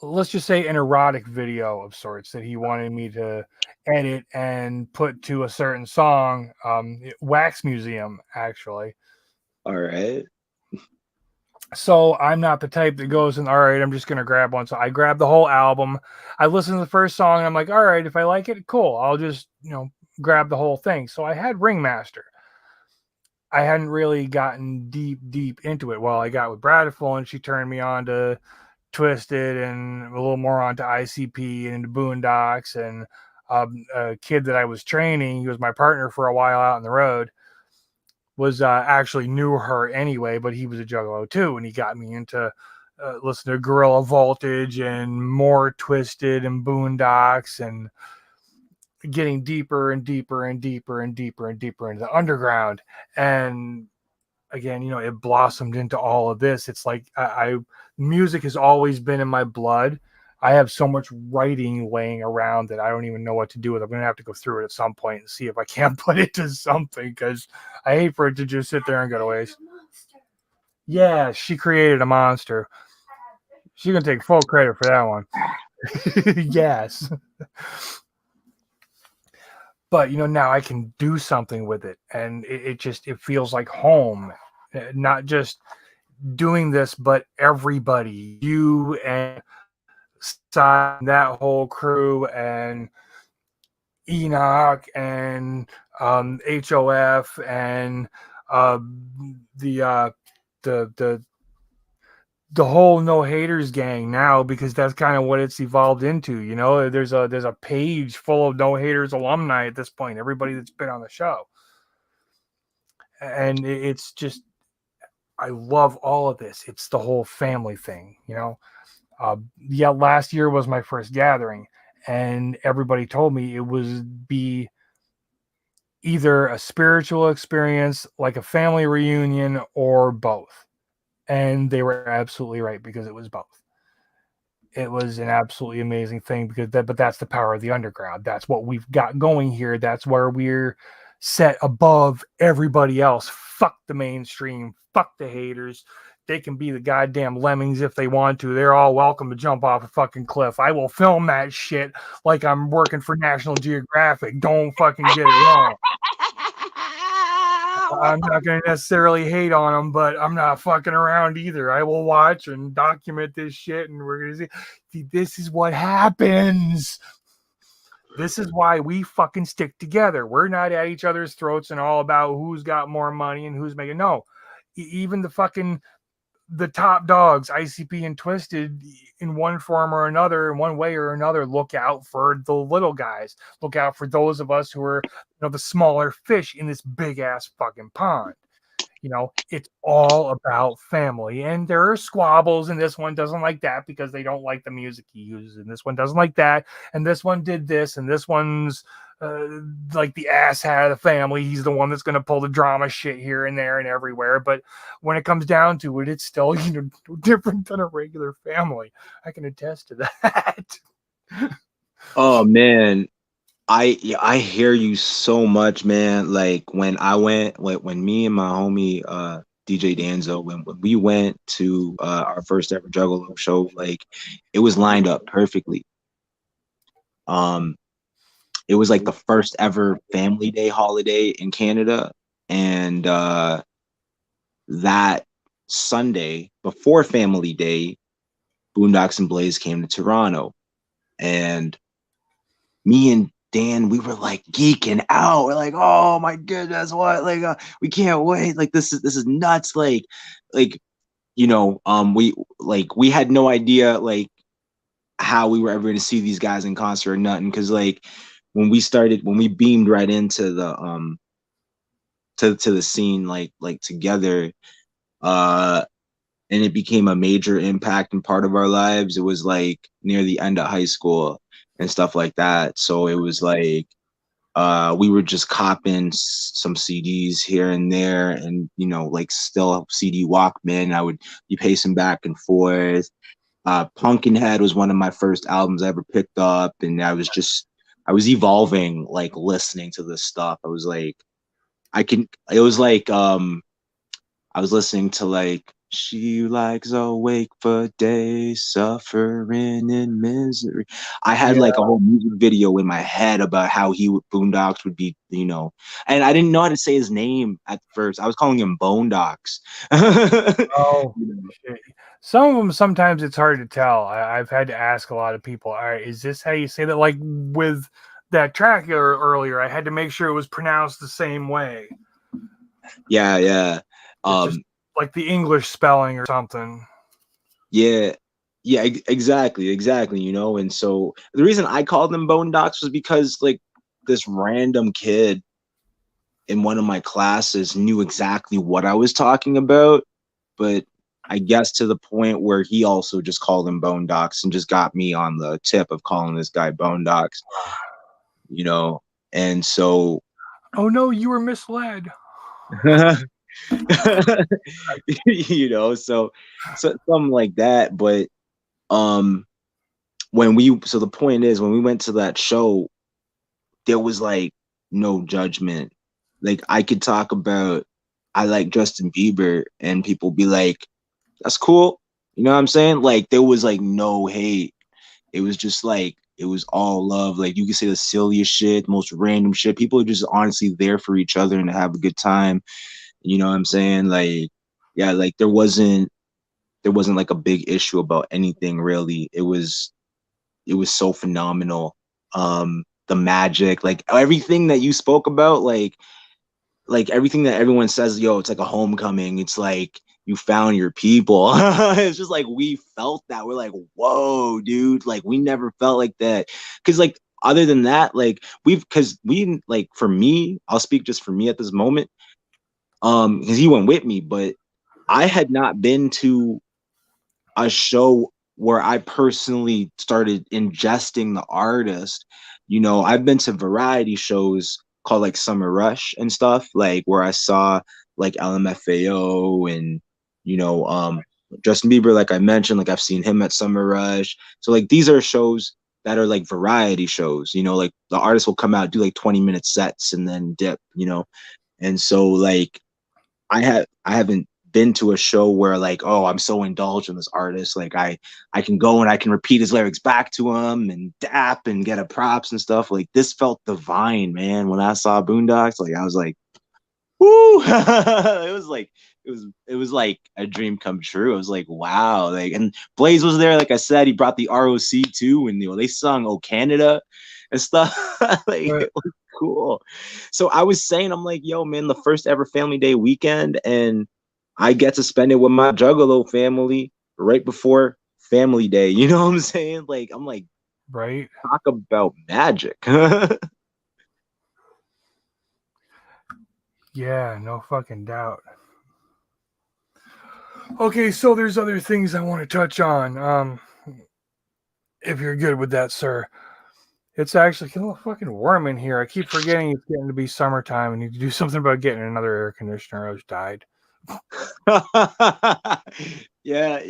let's just say an erotic video of sorts that he wanted me to edit and put to a certain song. Wax Museum, actually. All right. So I'm not the type that goes and, all right, I'm just going to grab one. So I grabbed the whole album. I listened to the first song, and I'm like, all right, if I like it, cool. I'll just, you know, grab the whole thing. So I had Ringmaster. I hadn't really gotten deep into it. Well, I got with Bradiful, and she turned me on to Twisted, and a little more onto ICP and into Boondocks. And a kid that I was training, he was my partner for a while out on the road, was actually knew her anyway, but he was a Juggalo too, and he got me into listening to Gorilla Voltage and more Twisted and Boondocks, and getting deeper and deeper and deeper and deeper and deeper into the underground. And again, you know, it blossomed into all of this. It's like music has always been in my blood. I have so much writing laying around that I don't even know what to do with. I'm going to have to go through it at some point and see if I can't put it to something, because I hate for it to just sit there and go to waste. Yeah, she created a monster. She can take full credit for that one. Yes. But, you know, now I can do something with it, and it feels like home. Not just doing this, but everybody, you and that whole crew, and Enoch, and HOF, and the whole No Haters gang now, because that's kind of what it's evolved into. You know, there's a page full of No Haters alumni at this point, everybody that's been on the show. and it's just, I love all of this. It's the whole family thing, you know. Yeah, last year was my first gathering, and everybody told me it would be either a spiritual experience, like a family reunion, or both. And they were absolutely right, because it was both. It was an absolutely amazing thing, because but that's the power of the underground. That's what we've got going here. That's where we're set above everybody else. Fuck the mainstream. Fuck the haters. They can be the goddamn lemmings if they want to. They're all welcome to jump off a fucking cliff. I will film that shit like I'm working for National Geographic. Don't fucking get it wrong. I'm not going to necessarily hate on them, but I'm not fucking around either. I will watch and document this shit, and we're going to see, this is what happens. This is why we fucking stick together. We're not at each other's throats and all about who's got more money and who's making. No, even the top dogs, ICP and Twisted, in one form or another, in one way or another, look out for the little guys. Look out for those of us who are, the smaller fish in this big ass fucking pond. It's all about family. And there are squabbles, and this one doesn't like that because they don't like the music he uses, and this one doesn't like that, and this one did this, and this one's like the ass hat of the family. He's the one that's going to pull the drama shit here and there and everywhere. But when it comes down to it, it's still different than a regular family. I can attest to that. Oh man, I hear you so much, man. Like when me and my homie DJ Danzo, when we went to our first ever Juggalo show, like it was lined up perfectly. It was like the first ever Family Day holiday in Canada, and that Sunday before Family Day, Boondocks and Blaze came to Toronto, and me and Dan, we were like geeking out. We're like, oh my goodness, what? Like, we can't wait. Like, this is nuts. Like, we had no idea like how we were ever going to see these guys in concert or nothing. Because like when we beamed right into the to the scene like together, and it became a major impact and part of our lives. It was like near the end of high school and stuff like that. So it was like we were just copping some CDs here and there, and like still CD Walkman. I would be pacing back and forth. Pumpkinhead was one of my first albums I ever picked up, and I was evolving, like listening to this stuff. I was like, I was listening to like, she likes awake for days, suffering in misery. I had like a whole music video in my head about how Boondocks would be, and I didn't know how to say his name at first. I was calling him Boondocks. Oh, shit. Some of them, sometimes it's hard to tell. I've had to ask a lot of people, all right, is this how you say that? Like with that track earlier, I had to make sure it was pronounced the same way. Yeah. Just like the English spelling or something. Yeah, exactly. And so the reason I called them Boondocks was because like this random kid in one of my classes knew exactly what I was talking about, but I guess to the point where he also just called them Boondocks and just got me on the tip of calling this guy Boondocks, and so. Oh no, you were misled. So something like that. But the point is, when we went to that show, there was like no judgment. Like I could talk about I like Justin Bieber and people be like, that's cool, you know what I'm saying? Like there was like no hate. It was just like, it was all love. Like you could say the silliest shit, most random shit. People are just honestly there for each other and to have a good time. You know what I'm saying? Like, yeah, like there wasn't like a big issue about anything really. It was so phenomenal. The magic, like everything that you spoke about, like everything that everyone says, yo, it's like a homecoming. It's like you found your people. It's just like we felt that. We're like, whoa, dude, like we never felt like that. Cause like other than that, like for me, I'll speak just for me at this moment. because he went with me, but I had not been to a show where I personally started ingesting the artist. You know, I've been to variety shows called like Summer Rush and stuff, like where I saw like LMFAO and Justin Bieber, like I mentioned, like I've seen him at Summer Rush. So like these are shows that are like variety shows, like the artist will come out, do like 20-minute sets and then dip, And so like I haven't been to a show where like, oh, I'm so indulged in this artist. Like I can go and I can repeat his lyrics back to him and dap and get a props and stuff. Like this felt divine, man. When I saw Boondocks, like I was like, woo! it was like a dream come true. It was like, wow. Like, and Blaze was there, like I said, he brought the ROC too, and they sung "Oh Canada" and stuff. Like it was cool. So I was saying, I'm like, yo, man, the first ever Family Day weekend, and I get to spend it with my Juggalo family right before Family Day. You know what I'm saying? Like, I'm like, right. Talk about magic. Yeah, no fucking doubt. Okay, so there's other things I want to touch on. If you're good with that, sir. It's actually a little fucking warm in here. I keep forgetting it's getting to be summertime. I need to do something about getting another air conditioner. I was died. Yeah.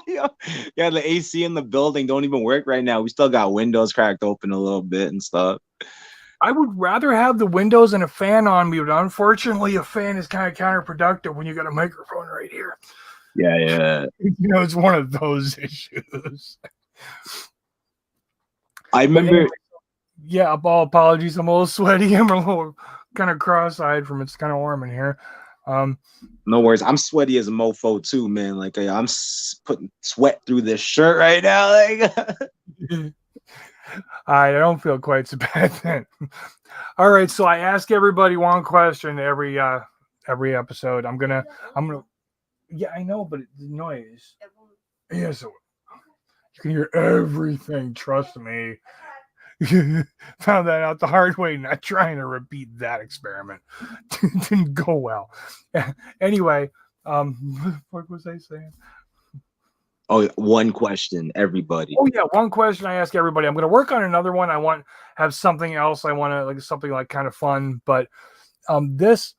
Yeah, the AC in the building don't even work right now. We still got windows cracked open a little bit and stuff. I would rather have the windows and a fan on me, but unfortunately a fan is kind of counterproductive when you got a microphone right here. Yeah. It's one of those issues. I remember. Anyway, yeah, all apologies. I'm a little sweaty. I'm a little kind of cross-eyed from it's kind of warm in here. No worries. I'm sweaty as a mofo too, man. Like I'm putting sweat through this shirt right now. Like I don't feel quite so bad then. All right, so I ask everybody one question every episode. I'm gonna. Yeah, I know, but the noise. Yeah, so you can hear everything. Trust me. Found that out the hard way. Not trying to repeat that experiment. Didn't go well. Anyway, what was I saying? Oh, one question, everybody. Oh yeah, one question I ask everybody. I'm going to work on another one. I want have something else. I want to like something like kind of fun, but this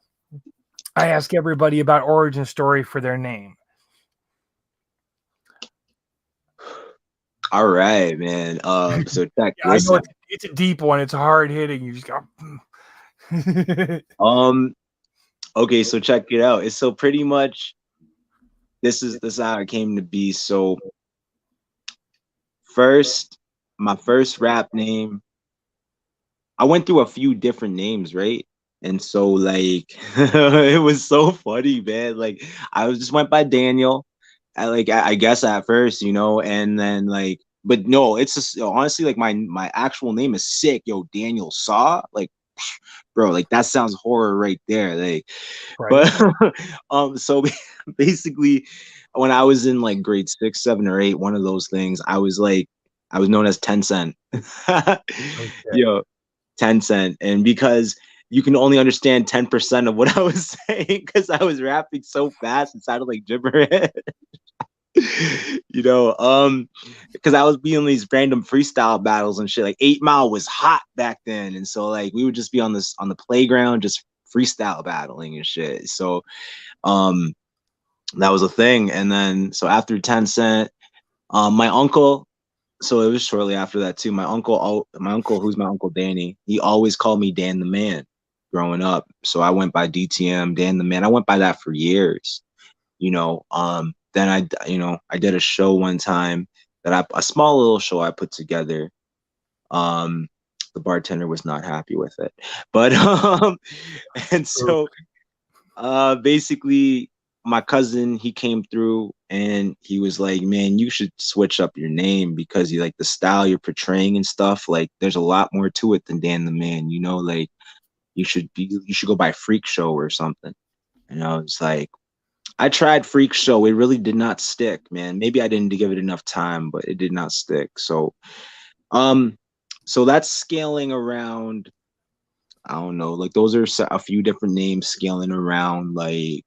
I ask everybody about origin story for their name. All right, man. So check. Yeah, I know it's a deep one. It's hard hitting. You just go. Okay, so check it out. It's so pretty much. This is how it came to be. So my first rap name, I went through a few different names, right? And so like it was so funny, man. Like I just went by Daniel. I guess at first, and then like, but no, it's just honestly like my actual name is sick. Yo, Daniel Saw, like, bro, like that sounds horror right there. Like, right. But so basically, when I was in like grade 6, 7, or 8, one of those things, I was known as 10 Cent. Okay. Yo, 10 Cent, and because you can only understand 10% of what I was saying because I was rapping so fast, it sounded like gibberish. Because I was being these random freestyle battles and shit. Like 8 Mile was hot back then, and so like we would just be on the playground just freestyle battling and shit. So that was a thing. And then so after 10 Cent, my uncle, so it was shortly after that too. My uncle, who's my Uncle Danny, he always called me Dan the Man growing up. So I went by DTM, Dan the Man. I went by that for years. Then I did a show one time a small little show I put together. The bartender was not happy with it, but and so basically my cousin, he came through and he was like, man, you should switch up your name because you like the style you're portraying and stuff. Like there's a lot more to it than Dan the Man, like you should go by Freak Show or something. And I was like, I tried Freak Show. It really did not stick, man. Maybe I didn't give it enough time, but it did not stick. So, so that's scaling around I don't know. Like those are a few different names scaling around, like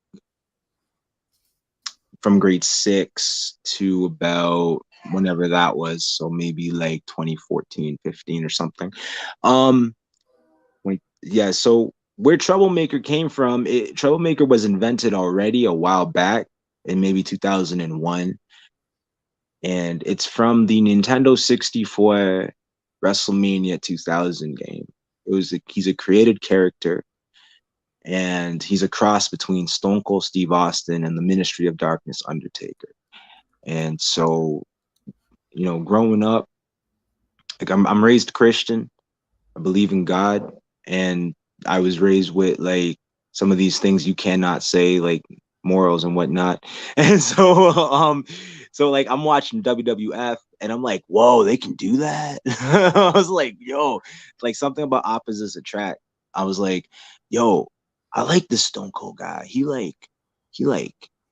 from grade 6 to about whenever that was. So maybe like 2014, 15 or something. Yeah. So where Troublemaker came from, Troublemaker was invented already a while back in maybe 2001. And it's from the Nintendo 64 WrestleMania 2000 game. He's a created character, and he's a cross between Stone Cold Steve Austin and the Ministry of Darkness Undertaker. And so, growing up, like I'm raised Christian. I believe in God, and I was raised with like some of these things you cannot say, like morals and whatnot. And so like I'm watching WWF, and I'm like, whoa, they can do that. I was like, yo, like something about opposites attract. I was like, yo, I like this Stone Cold guy. He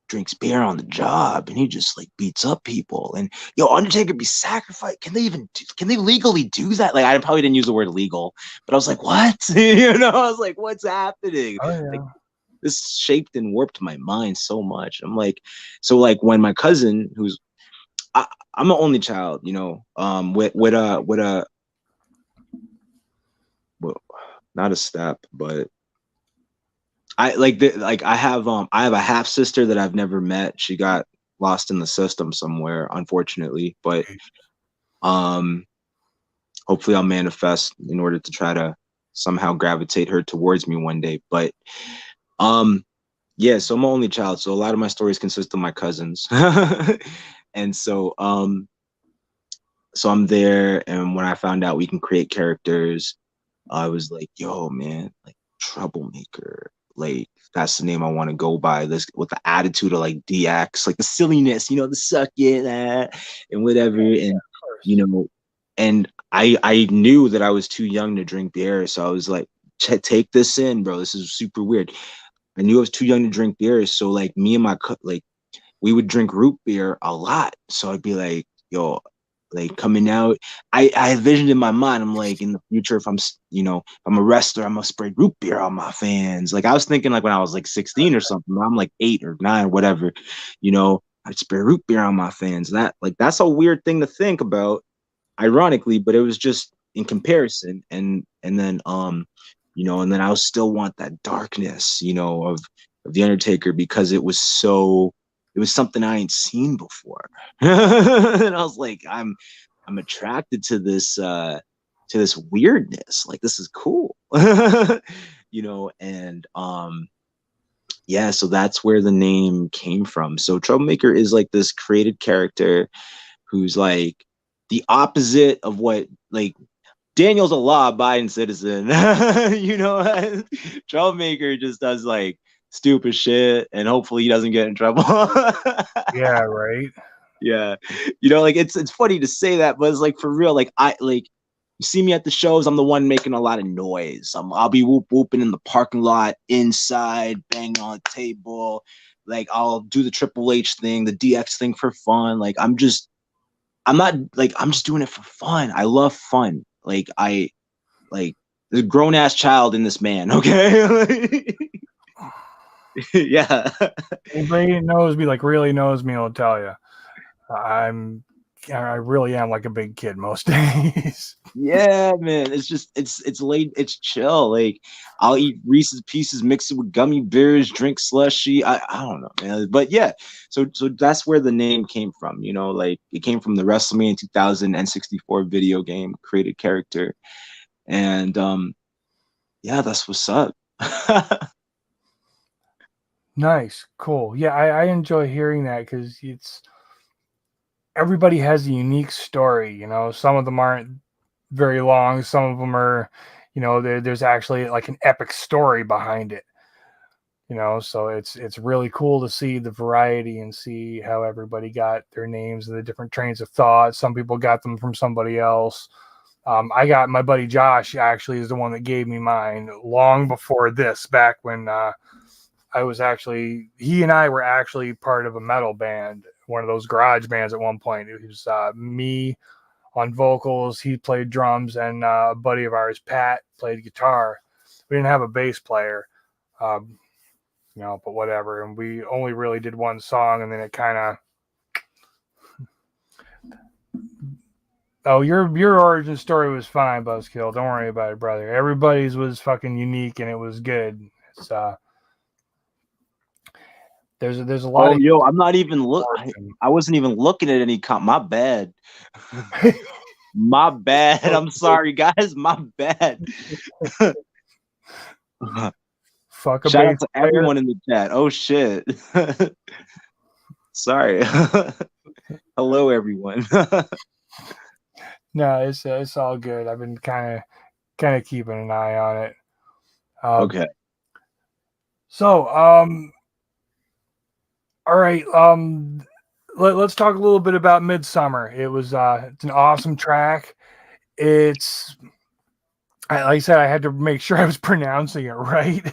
drinks beer on the job, and he just like beats up people. And yo, Undertaker be sacrificed. Can they legally do that? Like, I probably didn't use the word legal, but I was like, what? I was like, what's happening? Oh yeah. Like, this shaped and warped my mind so much. I'm like, so like when my cousin, I'm an only child, well, not a step, but I have a half sister that I've never met. She got lost in the system somewhere, unfortunately. But hopefully I'll manifest in order to try to somehow gravitate her towards me one day. But yeah, so I'm an only child, so a lot of my stories consist of my cousins. And so I'm there, and when I found out we can create characters, I was like, yo, man, like Troublemaker. Like, that's the name I want to go by. This with the attitude of like DX, like the silliness, the suck it, and whatever. And and I knew that I was too young to drink beer, so I was like, take this in, bro. This is super weird. I knew I was too young to drink beer, so like me and like we would drink root beer a lot. So I'd be like, yo, like coming out, I envisioned in my mind, I'm like, in the future, if I'm a wrestler, I'm gonna spray root beer on my fans. Like I was thinking like when I was like 16 or something, I'm like 8 or 9, whatever, I'd spray root beer on my fans. That's a weird thing to think about, ironically, but it was just in comparison. And then and then I would still want that darkness, of the Undertaker, because it was something I ain't seen before. And I was like, I'm attracted to this weirdness. Like, this is cool. And yeah, so that's where the name came from. So Troublemaker is like this created character who's like the opposite of what, like, Daniel's a law-abiding citizen. Troublemaker just does like stupid shit, and hopefully he doesn't get in trouble. Yeah, right. Yeah, like it's funny to say that, but it's like for real. Like you see me at the shows, I'm the one making a lot of noise. I'll be whooping in the parking lot, inside, banging on the table. Like I'll do the Triple H thing, the DX thing for fun. Like I'm just doing it for fun. I love fun. Like there's a grown ass child in this man. Okay. Yeah. Anybody knows me, like really knows me, will tell you I really am like a big kid most days. Yeah, man. It's just it's late. It's chill. Like I'll eat Reese's Pieces, mix it with gummy bears, drink slushy. I don't know, man. But yeah, so that's where the name came from. Like it came from the WrestleMania 2000 N64 video game created character, and yeah, that's what's up. Nice, cool. Yeah, I enjoy hearing that because everybody has a unique story. Some of them aren't very long. Some of them are, there's actually like an epic story behind it. So it's really cool to see the variety and see how everybody got their names and the different trains of thought. Some people got them from somebody else. I got my buddy Josh actually is the one that gave me mine long before this, back when he and I were actually part of a metal band, one of those garage bands at one point. It was me on vocals, he played drums, and a buddy of ours, Pat, played guitar. we didn't have a bass player, you know, but whatever. And we only really did one song, and then it kind of. Oh, your origin story was fine, Buzzkill. Don't worry about it, brother. Everybody's was fucking unique, and it was good. It's there's a lot Oh, of. yo, I'm not even I wasn't even looking at any My bad. My bad. I'm sorry, guys. My bad. Fuck a Shout bass out to player. everyone in the chat. Oh shit. Sorry. Hello, everyone. No, it's all good. I've been kind of keeping an eye on it. Okay. So, all right. Let's talk a little bit about Midsummer. It was it's an awesome track. It's like I said, I had to make sure I was pronouncing it right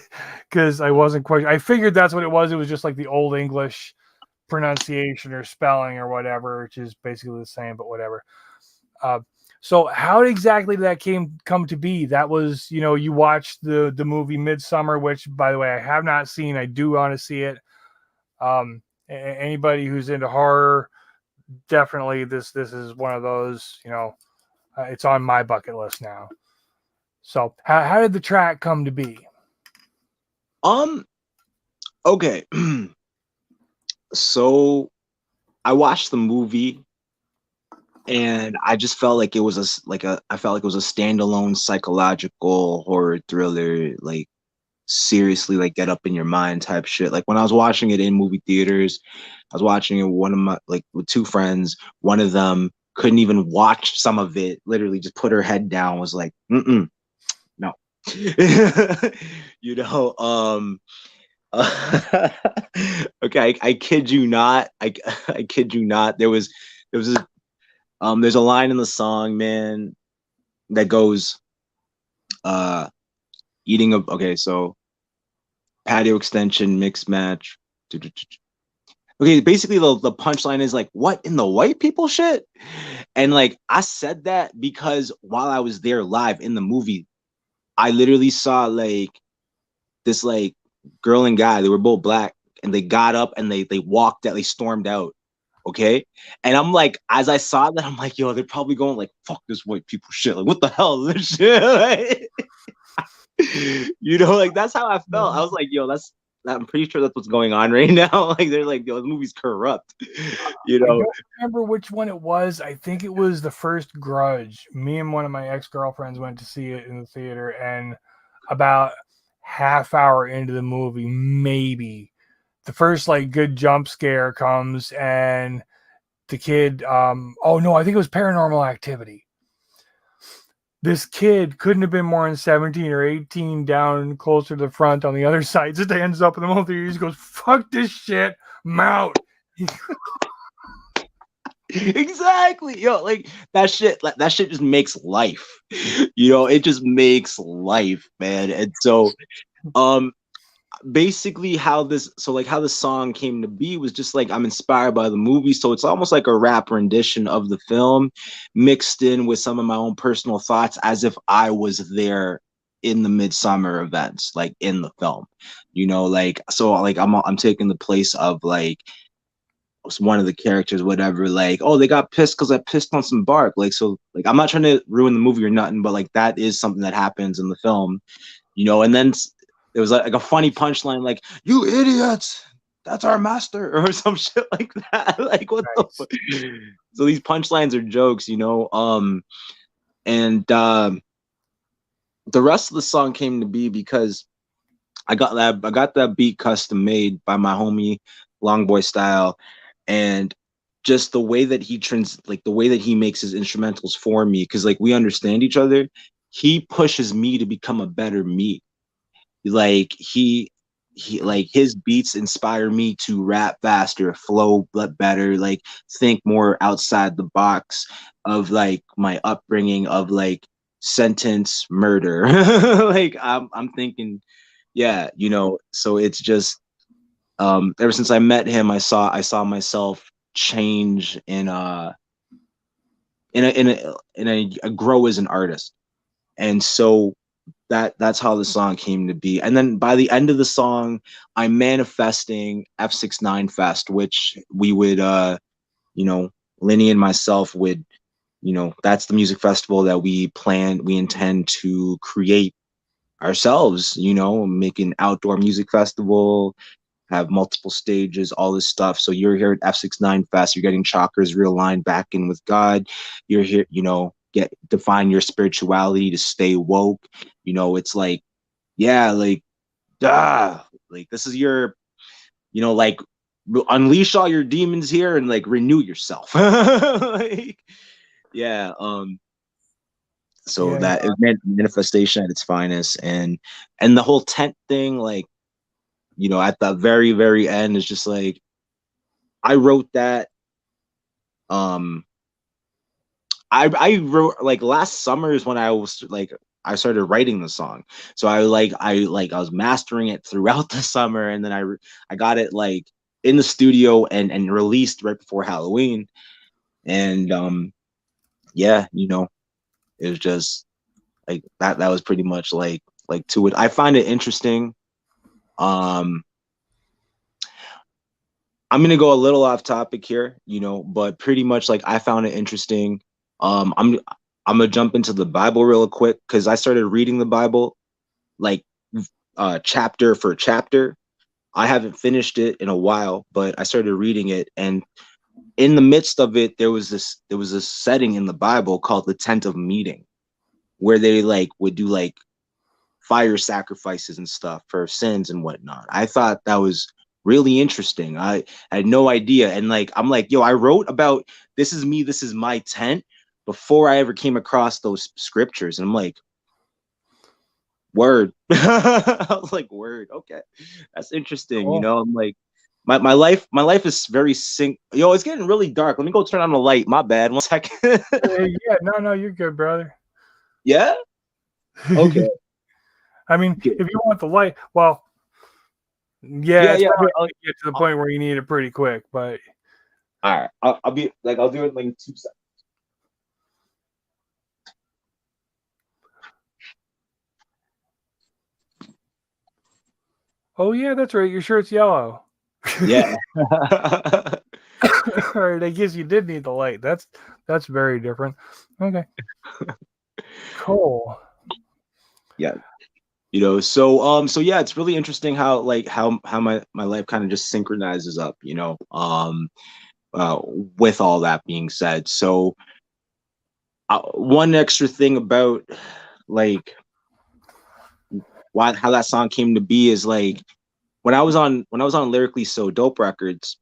because I wasn't quite. I figured that's what it was. It was just like the old English pronunciation or spelling or whatever, which is basically the same, but whatever. So how exactly did that come to be? That was, you know, you watched the movie Midsummer, which, by the way, I have not seen. I do want to see it. Anybody who's into horror, definitely this is one of those. You know, it's on my bucket list now. So how did the track come to be? Okay. So I watched the movie and I just felt like it was I felt like it was a standalone psychological horror thriller, like seriously, like get up in your mind type shit. Like when I was watching it in movie theaters, I was watching it with one of my with two friends. One of them couldn't even watch some of it, literally just put her head down, was like, no. You know, okay, I kid you not. I kid you not. There's a line in the song, man, that goes, eating a okay, so patio extension, mixed match. Okay, basically the punchline is like, what in the white people shit? And like I said that because while I was there live in the movie, I literally saw like this like girl and guy, they were both black, and they got up and they walked out, they stormed out. Okay. And I'm like, as I saw that, I'm like, yo, they're probably going like, fuck this white people shit. Like, what the hell is this shit? You know, like that's how I felt. I was like, yo, I'm pretty sure that's what's going on right now. Like they're like, yo, the movie's corrupt. You I know. don't remember which one it was. I think it was the first Grudge. Me and one of my ex-girlfriends went to see it in the theater, and about half hour into the movie, maybe the first like good jump scare comes, and the kid, oh no, I think it was Paranormal Activity. This kid couldn't have been more than 17 or 18 down closer to the front on the other side. Stands up in the movie theater, he just goes, fuck this shit, I'm out. Exactly, yo, like that shit just makes life. You know, it just makes life, man. And so basically how the song came to be was just like, I'm inspired by the movie, so it's almost like a rap rendition of the film mixed in with some of my own personal thoughts, as if I was there in the Midsummer events, like in the film, you know, like, so like I'm taking the place of like one of the characters, whatever, like, oh, they got pissed because I pissed on some bark, like, so like I'm not trying to ruin the movie or nothing, but like that is something that happens in the film, you know. And then there was like a funny punchline, like, you idiots, that's our master, or some shit like that. Like, what the fuck? So these punchlines are jokes, you know. And the rest of the song came to be because I got that beat custom made by my homie Longboy Style, and just the way that the way that he makes his instrumentals for me, because like we understand each other, he pushes me to become a better me. Like he like his beats inspire me to rap faster, flow better, like think more outside the box of like my upbringing of like sentence murder. Like I'm thinking, yeah, you know. So it's just ever since I met him, I saw myself change in a grow as an artist. And so that's how the song came to be. And then by the end of the song, I'm manifesting F69 Fest, which we would you know, Lenny and myself would, that's the music festival that we intend to create ourselves, make an outdoor music festival, have multiple stages, all this stuff. So you're here at F69 Fest, you're getting chakras realigned back in with God. You're here, define your spirituality to stay woke. It's like, yeah, like, like this is your, like unleash all your demons here and like renew yourself. Like, yeah. So Yeah, that is manifestation at its finest, and the whole tent thing, like, at the very, very end is just like, I wrote that. I wrote like last summer is when I was like, I started writing the song. So I was mastering it throughout the summer, and then I got it like in the studio and released right before Halloween. And yeah, it was just like that was pretty much like to it. I find it interesting. I'm gonna go a little off topic here, but pretty much like I found it interesting. I'm gonna jump into the Bible real quick because I started reading the Bible like chapter for chapter. I haven't finished it in a while, but I started reading it, and in the midst of it, there was this setting in the Bible called the tent of meeting, where they like would do like fire sacrifices and stuff for sins and whatnot. I thought that was really interesting. I had no idea. And like, I'm like, yo, I wrote about this is me, this is my tent before I ever came across those scriptures. And I'm like, word. I was like, word. Okay. That's interesting. Cool. I'm like, my life is very Yo, it's getting really dark. Let me go turn on the light. My bad. 1 second. Yeah, no, you're good, brother. Yeah? Okay. I mean, if you want the light, well, yeah, I'll get to the point where you need it pretty quick, but all right, I'll be like, I'll do it in like 2 seconds. oh yeah, that's right. Your shirt's yellow. Yeah. All right, I guess you did need the light. That's very different. Okay. Cool. Yeah. So yeah, it's really interesting how my life kind of just synchronizes up, with all that being said. So one extra thing about like how that song came to be is like when I was on Lyrically So Dope Records,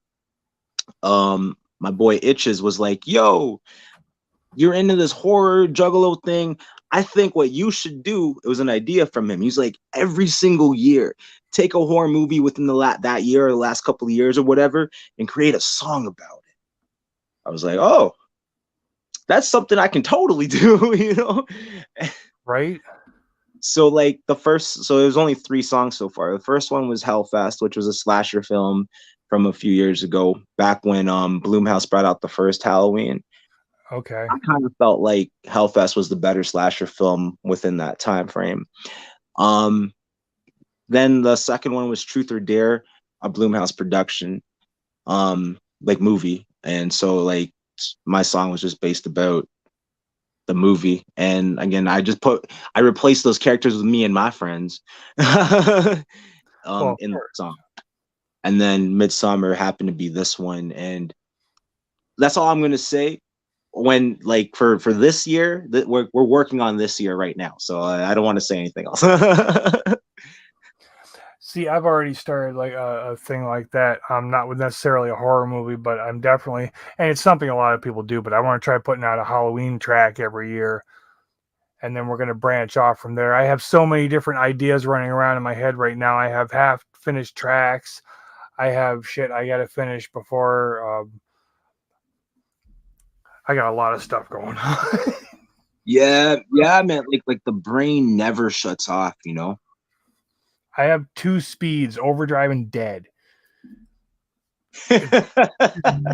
my boy Itches was like, yo, you're into this horror juggalo thing. I think what you should do, it was an idea from him. He's like, every single year, take a horror movie within that year or the last couple of years or whatever, and create a song about it. I was like, oh, that's something I can totally do, Right? So like so it was only 3 songs so far. The first one was Hellfest, which was a slasher film from a few years ago, back when Blumhouse brought out the first Halloween. Okay. I kind of felt like Hellfest was the better slasher film within that time frame. Then the second one was Truth or Dare, a Blumhouse production, like movie. And so like my song was just based about the movie. And again, I replaced those characters with me and my friends in the song. And then Midsummer happened to be this one. And that's all I'm going to say. When like for this year that we're working on this year right now, so I don't want to say anything else. See, I've already started like a thing like that. I'm not with necessarily a horror movie, but I'm definitely, and it's something a lot of people do, but I want to try putting out a Halloween track every year, and then we're going to branch off from there. I have so many different ideas running around in my head right now. I have half finished tracks. I have shit I got to finish before. I got a lot of stuff going on. yeah, man. Like the brain never shuts off, I have 2 speeds, overdrive and dead.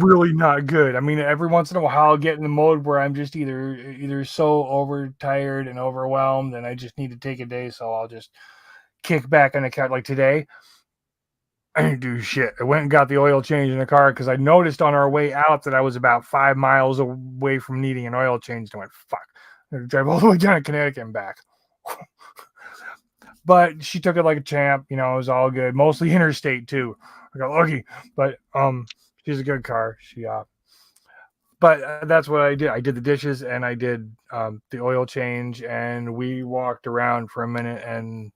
Really not good. I mean, every once in a while I'll get in the mode where I'm just either so overtired and overwhelmed and I just need to take a day, so I'll just kick back on the couch. Like today, I didn't do shit. I went and got the oil change in the car because I noticed on our way out that I was about 5 miles away from needing an oil change. And I went, fuck, I'm gonna drive all the way down to Connecticut and back. But she took it like a champ. You know, it was all good. Mostly interstate too. I got lucky, but she's a good car. But that's what I did. I did the dishes and I did the oil change, and we walked around for a minute and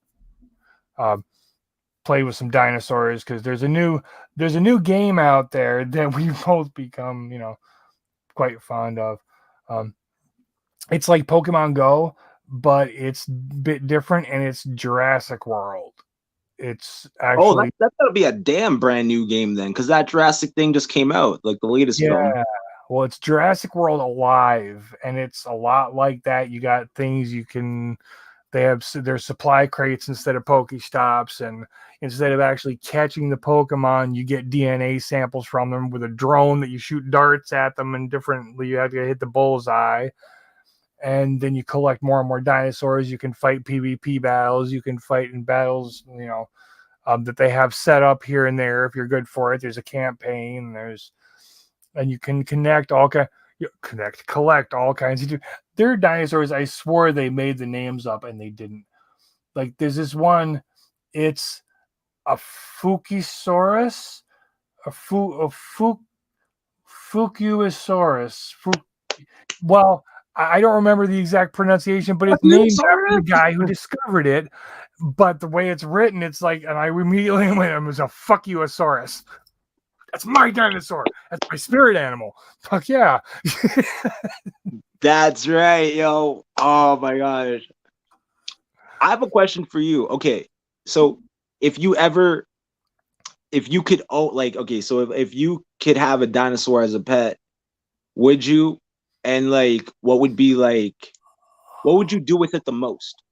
played with some dinosaurs because there's a new game out there that we've both become, you know, quite fond of. It's like Pokemon Go, but it's a bit different, and it's Jurassic World. It's actually that's gotta be a damn brand new game then, because that Jurassic thing just came out, like the latest film. Well, it's Jurassic World Alive, and it's a lot like that. You got things you can. They have their supply crates instead of Pokestops, and instead of actually catching the Pokemon, you get DNA samples from them with a drone that you shoot darts at them, and differently you have to hit the bullseye. And then you collect more and more dinosaurs. You can fight PvP battles. You can fight in battles, you know, that they have set up here and there if you're good for it. There's a campaign. And you can collect all kinds of. There are dinosaurs. I swore they made the names up and they didn't. Like there's this one. It's a Fukisaurus, Fukuosaurus. Well, I don't remember the exact pronunciation, but it's named after the guy who discovered it. But the way it's written, it's like, and I immediately went, it was a Fukuosaurus. That's my dinosaur. That's my spirit animal. Fuck yeah. That's right, yo. Oh my gosh. I have a question for you. Okay, so if you could, if you could have a dinosaur as a pet, would you? And like, what would you do with it the most?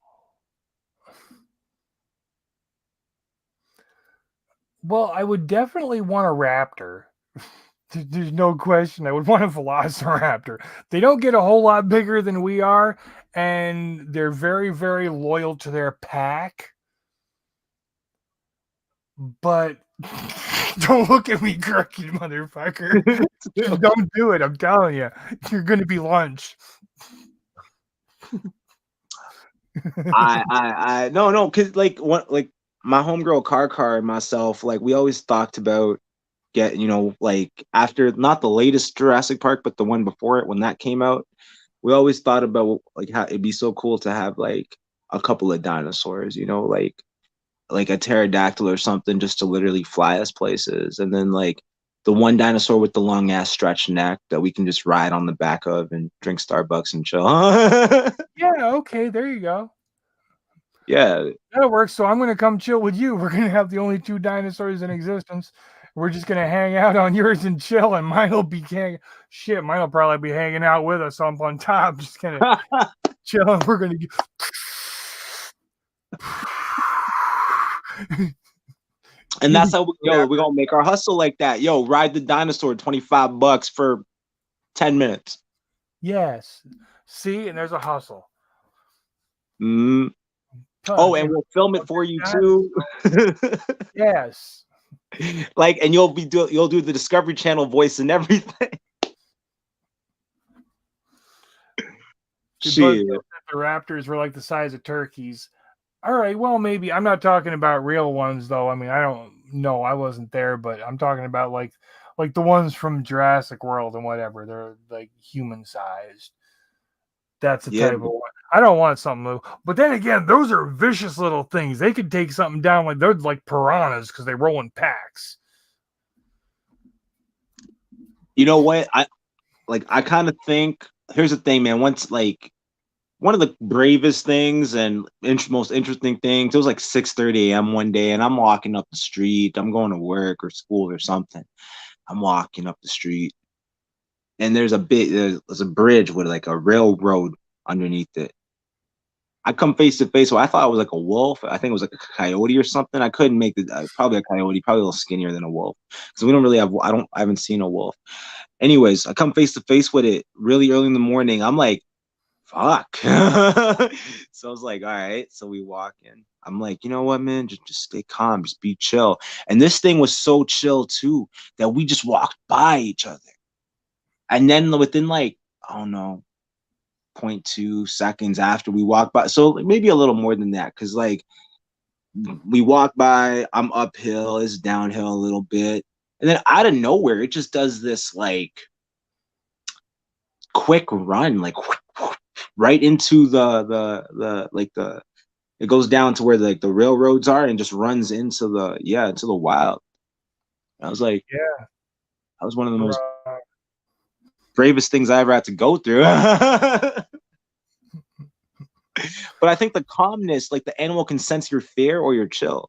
Well, I would definitely want a raptor. There's no question. I would want a velociraptor. They don't get a whole lot bigger than we are, and they're very, very loyal to their pack. But don't look at me crooked, motherfucker. Just don't do it. I'm telling you. You're going to be lunch. No, because like my homegirl Car and myself, like we always talked about like after not the latest Jurassic Park, but the one before it when that came out, we always thought about like how it'd be so cool to have like a couple of dinosaurs, you know, like a pterodactyl or something, just to literally fly us places, and then like the one dinosaur with the long ass stretched neck that we can just ride on the back of and drink Starbucks and chill. Yeah, okay, there you go. Yeah, that'll work. So I'm gonna come chill with you. We're gonna have the only 2 dinosaurs in existence. We're just gonna hang out on yours and chill, and mine'll be mine'll probably be hanging out with us up on top, just kind of chilling. We're gonna and that's how we're gonna make our hustle like that. Yo, ride the dinosaur, $25 for 10 minutes. Yes. See, and there's a hustle. Oh, and we'll film it for you too. Yes. Like, and you'll do the Discovery Channel voice and everything. Shit. The raptors were like the size of turkeys. All right, well, maybe I'm not talking about real ones though. I mean, I don't know. I wasn't there, but I'm talking about like the ones from Jurassic World and whatever. They're like human sized. That's the type of one. I don't want something little. But then again, those are vicious little things. They could take something down like they're like piranhas because they roll in packs. You know what? I kind of think, here's the thing, man. Once like one of the bravest things and most interesting things, it was like 6:30 a.m. one day, and I'm walking up the street. I'm going to work or school or something. I'm walking up the street, and there's a bridge with like a railroad underneath it. I come face to face. So I thought it was like a wolf. I think it was like a coyote or something. I couldn't make it. Probably a coyote, probably a little skinnier than a wolf. Because we don't really have. I haven't seen a wolf. Anyways, I come face to face with it really early in the morning. I'm like, fuck. So I was like, all right. So we walk in. I'm like, you know what, man? Just stay calm. Just be chill. And this thing was so chill too that we just walked by each other. And then within like, I don't know, 0.2 seconds after we walked by, so maybe a little more than that, because like we walk by, I'm uphill, it's downhill a little bit, and then out of nowhere, it just does this like quick run, like right into the like the it goes down to where like the railroads are and just runs into the wild. I was like, Yeah. that was one of the most bravest things I ever had to go through. But I think the calmness, like the animal can sense your fear or your chill.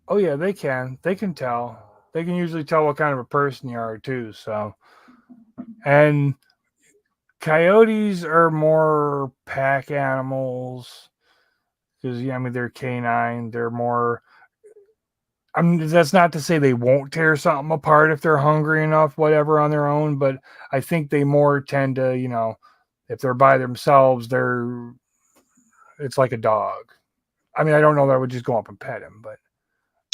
Oh yeah, they can. They can tell. They can usually tell what kind of a person you are too. So, and coyotes are more pack animals because I mean they're canine. They're more. I mean that's not to say they won't tear something apart if they're hungry enough, whatever, on their own. But I think they more tend to, if they're by themselves, it's like a dog. I mean, I don't know that I would just go up and pet him, but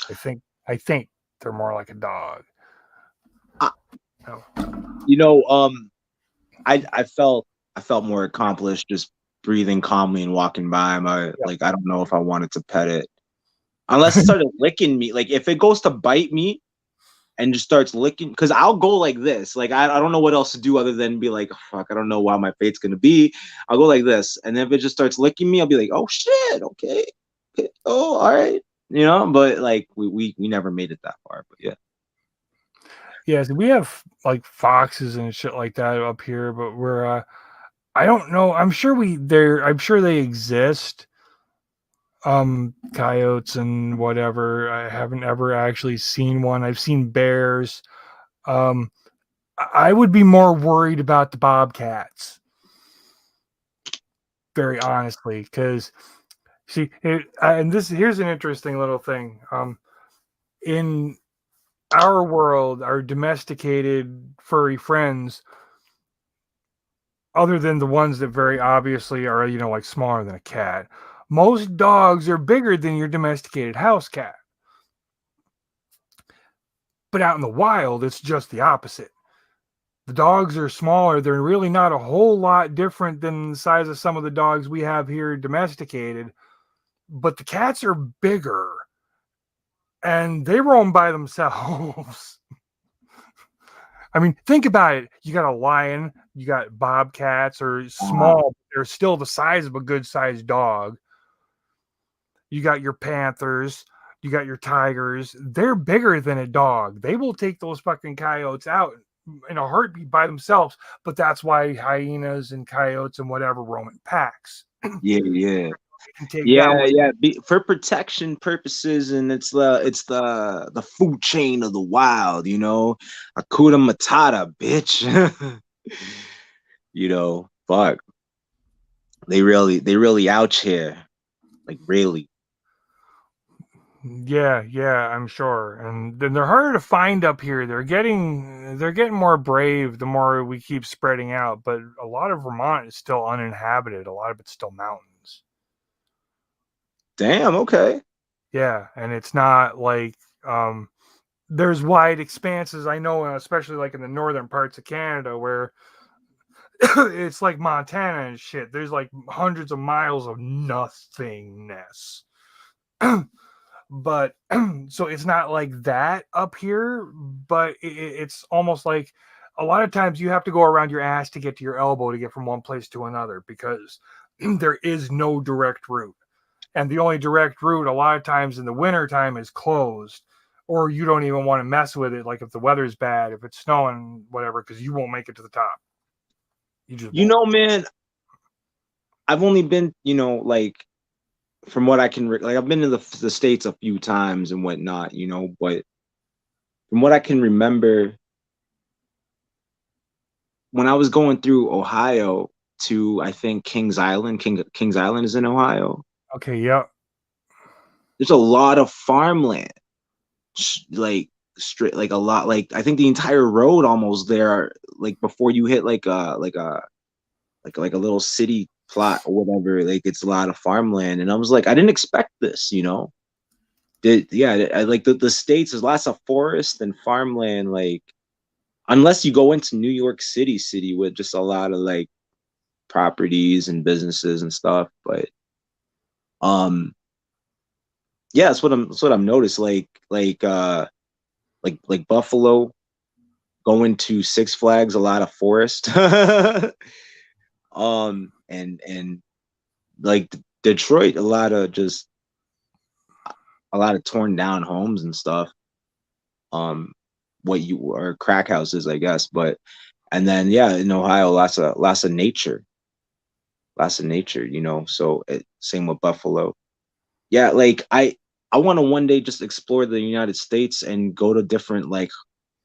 I think they're more like a dog. I felt more accomplished just breathing calmly and walking by. Like I don't know if I wanted to pet it unless it started licking me. Like if it goes to bite me and just starts licking, because I'll go like this. Like I don't know what else to do other than be like, oh, fuck, I don't know how my fate's gonna be. I'll go like this, and then if it just starts licking me, I'll be like, oh shit, okay, oh all right, But like we never made it that far, but yeah. Yeah, so we have like foxes and shit like that up here, but we're I don't know. I'm sure they exist. Coyotes and whatever. I haven't ever actually seen one. I've seen bears. I would be more worried about the bobcats, very honestly, because see, here's an interesting little thing. In our world, our domesticated furry friends, other than the ones that very obviously are, like smaller than a cat, most dogs are bigger than your domesticated house cat. But out in the wild, it's just the opposite. The dogs are smaller. They're really not a whole lot different than the size of some of the dogs we have here domesticated. But the cats are bigger. And they roam by themselves. I mean, think about it. You got a lion, you got bobcats, or small, they're still the size of a good-sized dog. You got your panthers, you got your tigers. They're bigger than a dog. They will take those fucking coyotes out in a heartbeat by themselves. But that's why hyenas and coyotes and whatever roam in packs. Yeah. For protection purposes, and it's the food chain of the wild, Hakuna Matata, bitch. Fuck. They really out here, like really. Yeah, I'm sure. And then they're harder to find up here. They're getting more brave the more we keep spreading out. But a lot of Vermont is still uninhabited. A lot of it's still mountains. Damn, okay. Yeah, and it's not like there's wide expanses, I know, especially like in the northern parts of Canada where it's like Montana and shit. There's like hundreds of miles of nothingness. But so it's not like that up here, but it's almost like a lot of times you have to go around your ass to get to your elbow to get from one place to another because there is no direct route. And the only direct route a lot of times in the winter time is closed, or you don't even want to mess with it. Like if the weather's bad, if it's snowing, whatever, because you won't make it to the top. Man, I've only been, like from what I can, I've been to the States a few times and whatnot, but from what I can remember, when I was going through Ohio, to, I think, Kings Island. Kings Island is in Ohio. Okay, yep. There's a lot of farmland, like straight, like a lot. Like I think the entire road almost there, like before you hit like a little city plot or whatever. Like it's a lot of farmland, and I was like, I didn't expect this, you know. I like the states. There's lots of forest and farmland, like unless you go into New York City with just a lot of like properties and businesses and stuff. But yeah, that's what I'm noticed. Like Buffalo, going to Six Flags, a lot of forest. And like Detroit, a lot of torn down homes and stuff. What you are crack houses, I guess. But and then yeah, in Ohio, lots of nature, you know. So same with Buffalo. Yeah, like I want to one day just explore the United States and go to different like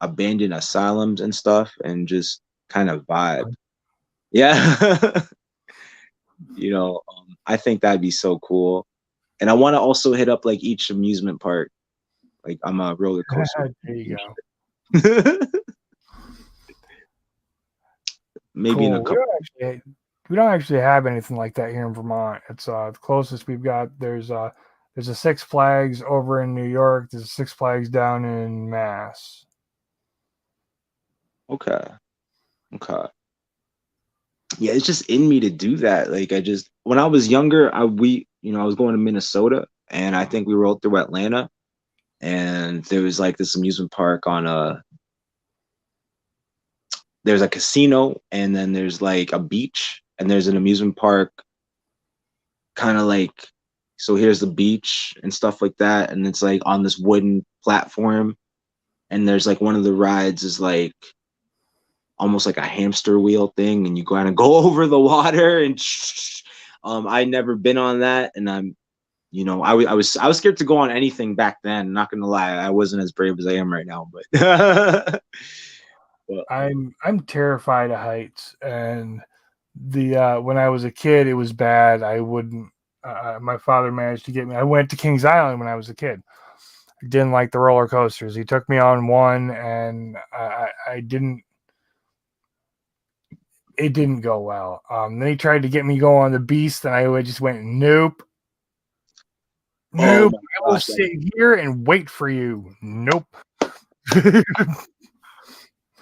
abandoned asylums and stuff and just kind of vibe. Yeah. You know, I think that'd be so cool. And I want to also hit up like each amusement park. Like I'm a roller coaster. There you go. Maybe Cool. in a couple. We don't actually have anything like that here in Vermont. It's the closest we've got. There's a Six Flags over in New York. There's a Six Flags down in Mass. Okay. Yeah, it's just in me to do that. Like when I was younger, I was going to Minnesota, and I think we rode through Atlanta, and there was like this amusement park there's a casino, and then there's like a beach, and there's an amusement park kind of like, so here's the beach and stuff like that, and it's like on this wooden platform, and there's like one of the rides is like almost like a hamster wheel thing, and you kind of go over the water, and I'd never been on that, and I was scared to go on anything back then. Not gonna lie, I wasn't as brave as I am right now, but I'm terrified of heights, and when I was a kid, it was bad. I wouldn't. My father managed to get me. I went to Kings Island when I was a kid. I didn't like the roller coasters. He took me on one, and I didn't. It didn't go well. Then he tried to get me go on the Beast, and I just went, nope. Nope. I will sit here and wait for you. Nope.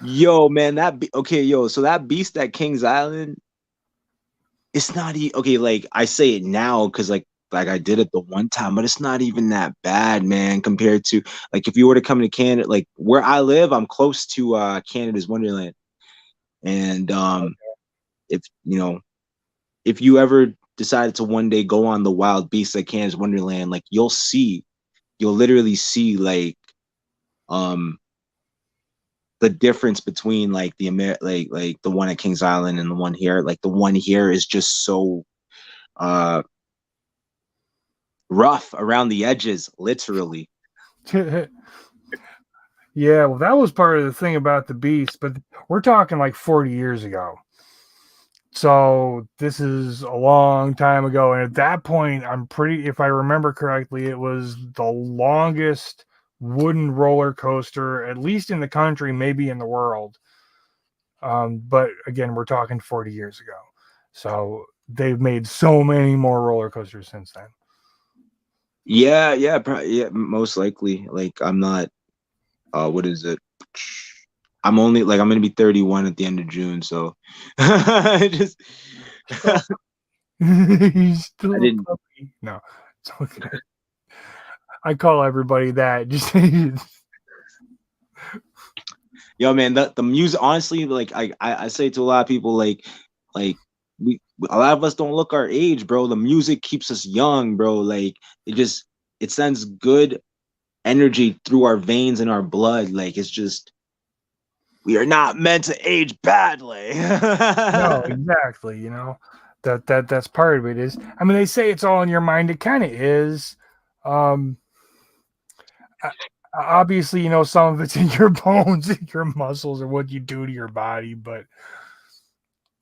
Yo, man, so that Beast at Kings Island, it's not okay. Like I say it now because like I did it the one time, but it's not even that bad, man. Compared to like if you were to come to Canada, like where I live, I'm close to Canada's Wonderland, and if you ever decided to one day go on the wild beasts at Canada's Wonderland, like you'll literally see like the difference between like like the one at Kings Island and the one here. Like the one here is just so rough around the edges, literally. Yeah, well, that was part of the thing about the Beast, but we're talking like 40 years ago. So this is a long time ago. And at that point, if I remember correctly, it was the longest wooden roller coaster, at least in the country, maybe in the world. But again, we're talking 40 years ago. So they've made so many more roller coasters since then. Yeah, most likely. Like I'm not, what is it? I'm only like I'm gonna be 31 at the end of June, so just He's still I didn't. puppy. No, it's okay. I call everybody that. Just Yo, man, the music, honestly, like I say to a lot of people, like a lot of us don't look our age, bro. The music keeps us young, bro. Like it sends good energy through our veins and our blood. Like it's just, we are not meant to age badly. no, exactly. You know, that's part of it. Is, I mean, they say it's all in your mind. It kind of is. Obviously, you know, some of it's in your bones, and your muscles, or what you do to your body. But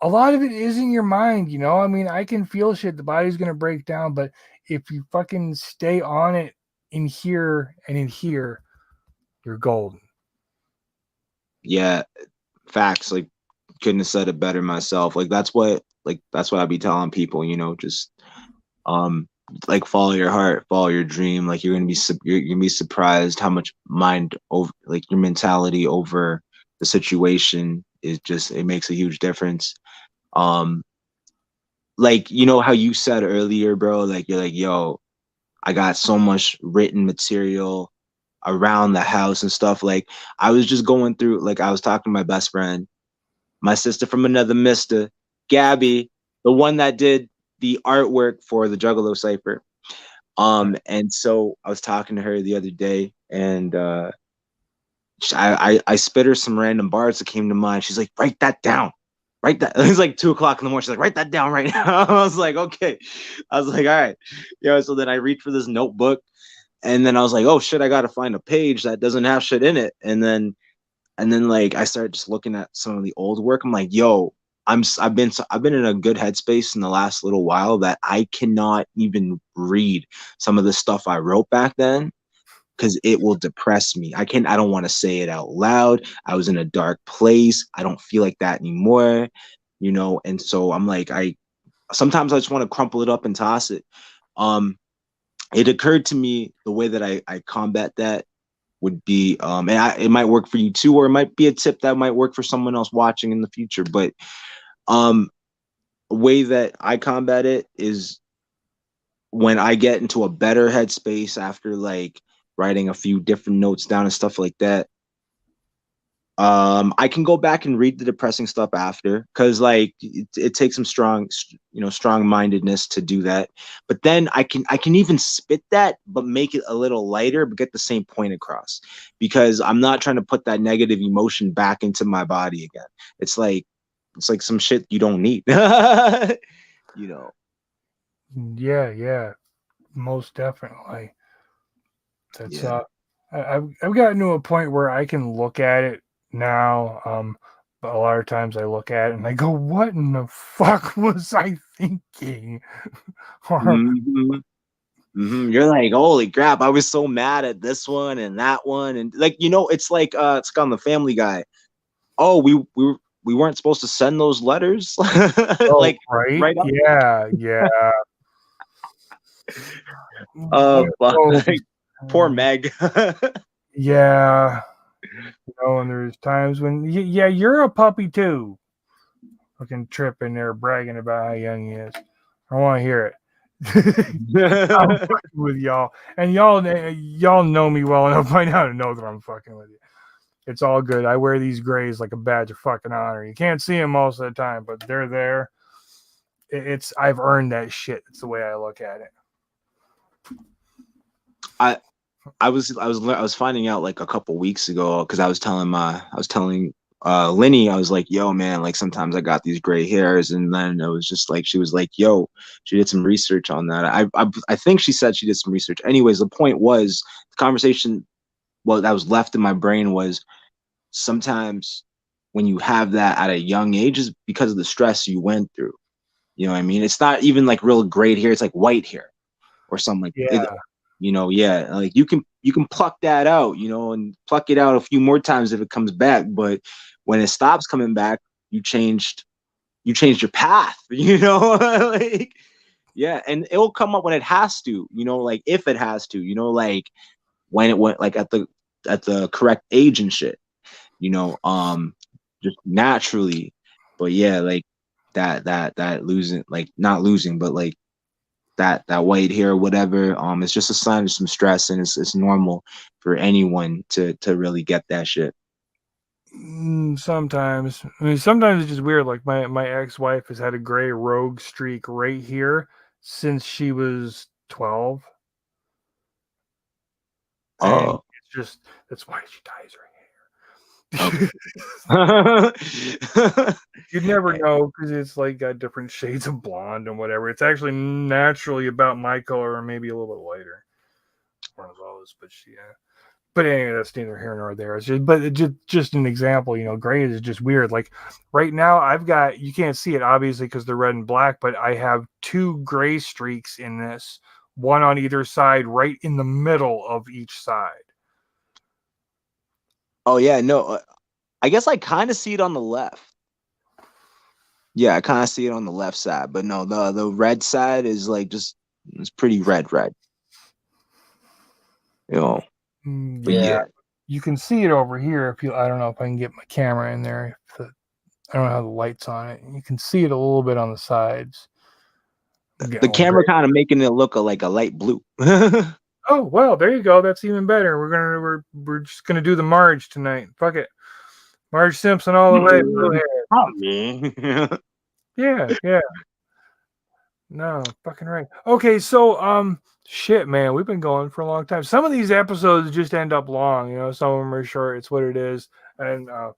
a lot of it is in your mind, you know. I mean, I can feel shit. The body's gonna break down, but if you fucking stay on it in here and in here, you're golden. Yeah, facts. Like, couldn't have said it better myself. That's what I be telling people. Just um like follow your heart, follow your dream. Like you're gonna be surprised how much mind over like your mentality over the situation is just it makes a huge difference. Um, like how you said earlier, bro. Like you're like, yo, I got so much written material around the house and stuff. Like I was just going through. Like I was talking to my best friend, my sister from another mister, Gabby, the one that did the artwork for the Juggalo cipher. And so I was talking to her the other day, and I spit her some random bars that came to mind. She's like, write that down. Write that. It's like 2 o'clock in the morning. She's like, write that down right now. I was like, okay. I was like, all right. So then I reached for this notebook, and then I was like, oh shit, I gotta find a page that doesn't have shit in it. And then like I started just looking at some of the old work. I'm like, yo, I've been in a good headspace in the last little while that I cannot even read some of the stuff I wrote back then because it will depress me. I don't want to say it out loud. I was in a dark place. I don't feel like that anymore, and so I'm like, sometimes I just want to crumple it up and toss it. It occurred to me the way that I combat that would be it might work for you too, or it might be a tip that might work for someone else watching in the future. But a way that I combat it is when I get into a better headspace after like writing a few different notes down and stuff like that. I can go back and read the depressing stuff after, because like it takes some strong-mindedness to do that. But then I can even spit that, but make it a little lighter, but get the same point across, because I'm not trying to put that negative emotion back into my body again. It's like some shit you don't need. Yeah, most definitely. That's Yeah. I've gotten to a point where I can look at it now. But a lot of times I look at it and I go, "What in the fuck was I thinking?" Or Mhm. You're like, holy crap, I was so mad at this one and that one, and like it's like it's on the Family Guy. Oh, we weren't supposed to send those letters. oh, Like right, right up. yeah. But Oh, poor Meg. yeah. And there's times when, yeah, you're a puppy too. Fucking tripping there, bragging about how young he is. I want to hear it. I'm fucking with y'all, and y'all know me well enough by now to know that I'm fucking with you. It's all good. I wear these grays like a badge of fucking honor. You can't see them most of the time, but they're there. I've earned that shit. It's the way I look at it. I was finding out like a couple weeks ago, because I was telling Linny, I was like, yo man, like sometimes I got these gray hairs, and then it was just like she was like, yo, she did some research on that. I think she said she did some research. Anyways, the point was the conversation, well, that was left in my brain was sometimes when you have that at a young age is because of the stress you went through. You know what I mean? It's not even like real gray hair, it's like white hair or something like Yeah. yeah, like you can pluck that out, and pluck it out a few more times if it comes back. But when it stops coming back, you changed your path, like, yeah, and it'll come up when it has to, like if it has to, like when it went like at the correct age and shit, just naturally. But yeah, like that losing, like not losing, but like that white hair or whatever, it's just a sign of some stress, and it's normal for anyone to really get that shit. Sometimes, I mean, sometimes it's just weird. Like my ex-wife has had a gray rogue streak right here since she was 12, and Oh. it's just that's why she dyes her hair. Okay. You'd never know because it's like got different shades of blonde and whatever. It's actually naturally about my color or maybe a little bit lighter. One of those, but yeah. But anyway, that's neither here nor there. It's just an example. Gray is just weird. Like right now, I've got, you can't see it obviously because they're red and black, but I have 2 gray streaks in this, one on either side, right in the middle of each side. Oh yeah, no, I guess I kind of see it on the left. Yeah, I kind of see it on the left side, but no, the red side is like it's pretty red. But yeah. You can see it over here if you. I don't know if I can get my camera in there. I don't have the lights on it. You can see it a little bit on the sides. The camera kind of making it look like a light blue. Oh well, there you go. That's even better. We're just gonna do the Marge tonight. Fuck it, Marge Simpson all the way. Not me. Yeah. No, fucking right. Okay, so shit, man, we've been going for a long time. Some of these episodes just end up long. Some of them are short. It's what it is, and I'm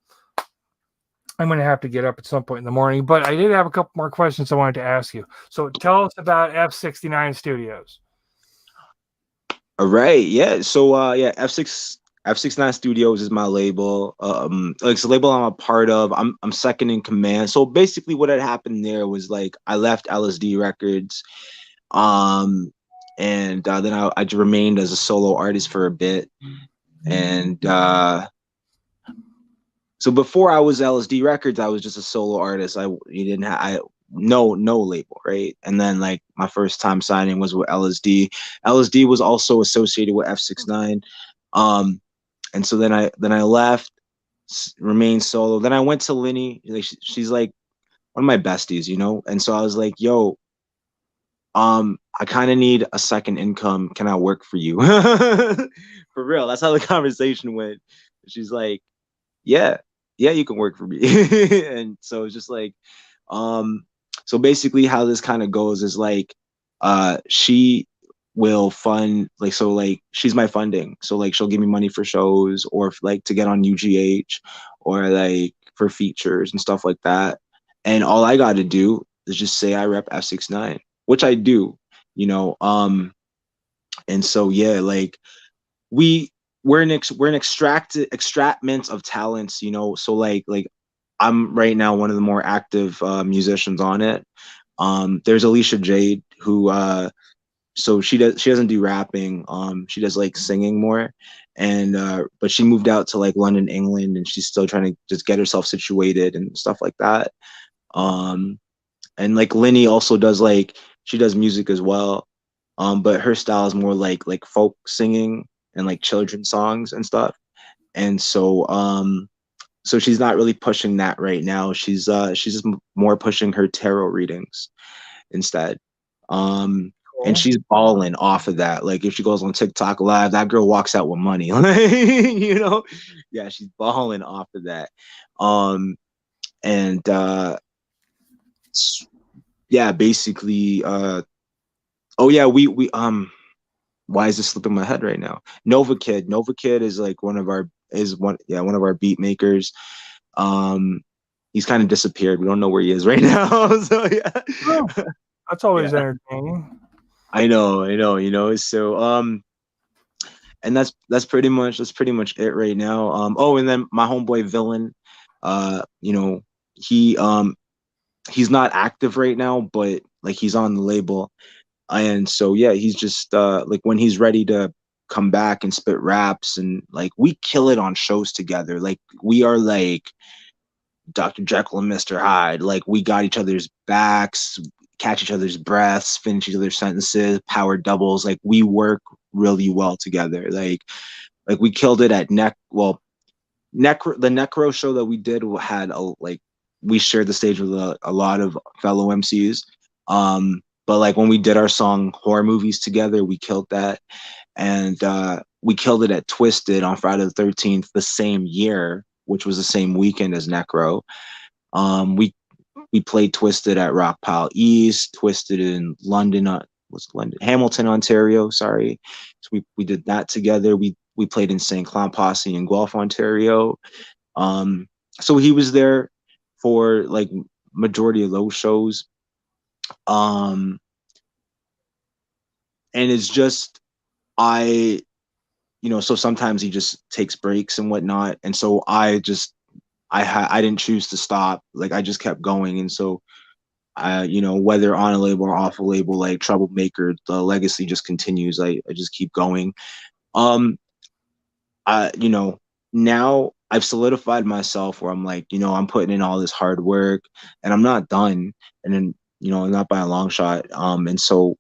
gonna have to get up at some point in the morning. But I did have a couple more questions I wanted to ask you. So tell us about F69 Studios. All right, yeah. So yeah, F69 Studios is my label. It's a label I'm a part of. I'm second in command. So basically what had happened there was like I left LSD Records. And then I remained as a solo artist for a bit. And so before I was LSD Records, I was just a solo artist. No label, right? And then like my first time signing was with LSD. LSD was also associated with F69. And so then I left, remained solo. Then I went to Linny. Like she's like one of my besties, And so I was like, yo, I kind of need a second income. Can I work for you? For real. That's how the conversation went. She's like, yeah, you can work for me. And so it's just like, so basically how this kind of goes is like, she will fund, like, so like she's my funding. So like she'll give me money for shows or like to get on UGH or like for features and stuff like that. And all I got to do is just say I rep F69, which I do, And so yeah, like we're an extractment of talents, So like I'm right now one of the more active musicians on it. There's Alicia Jade who so she doesn't do rapping. She does like singing more, and but she moved out to like London, England, and she's still trying to just get herself situated and stuff like that. And like Linny also does she does music as well, but her style is more like folk singing and like children's songs and stuff. And so so she's not really pushing that right now. She's just more pushing her tarot readings instead. And she's balling off of that. Like if she goes on TikTok live, that girl walks out with money. Yeah, she's balling off of that. And yeah, basically oh yeah, we why is this slipping my head right now? Nova Kid is like one of our beat makers. He's kind of disappeared. We don't know where he is right now. So yeah. Oh, that's always entertaining. I know, so and that's pretty much it right now. Oh, and then my homeboy Villain, he's not active right now, but like he's on the label. And so yeah, he's just like when he's ready to come back and spit raps, and like we kill it on shows together. Like we are like Dr. Jekyll and Mr. Hyde. Like we got each other's backs, catch each other's breaths, finish each other's sentences, power doubles. Like we work really well together. Like we killed it at the Necro show that we did had we shared the stage with a lot of fellow MCs. But like when we did our song Horror Movies together, we killed that. And we killed it at Twisted on Friday the 13th the same year, which was the same weekend as Necro. We played Twisted at Rockpile East, Twisted in London, Hamilton, Ontario, sorry. So we did that together. We played in St. Cloud Posse in Guelph, Ontario. So he was there for like majority of those shows. And it's just, I so sometimes he just takes breaks and whatnot. And so I didn't choose to stop. Like I just kept going. And so whether on a label or off a label, like Troublemaker, the legacy just continues. I just keep going. Um, now I've solidified myself where I'm like, I'm putting in all this hard work and I'm not done. And then, not by a long shot. And so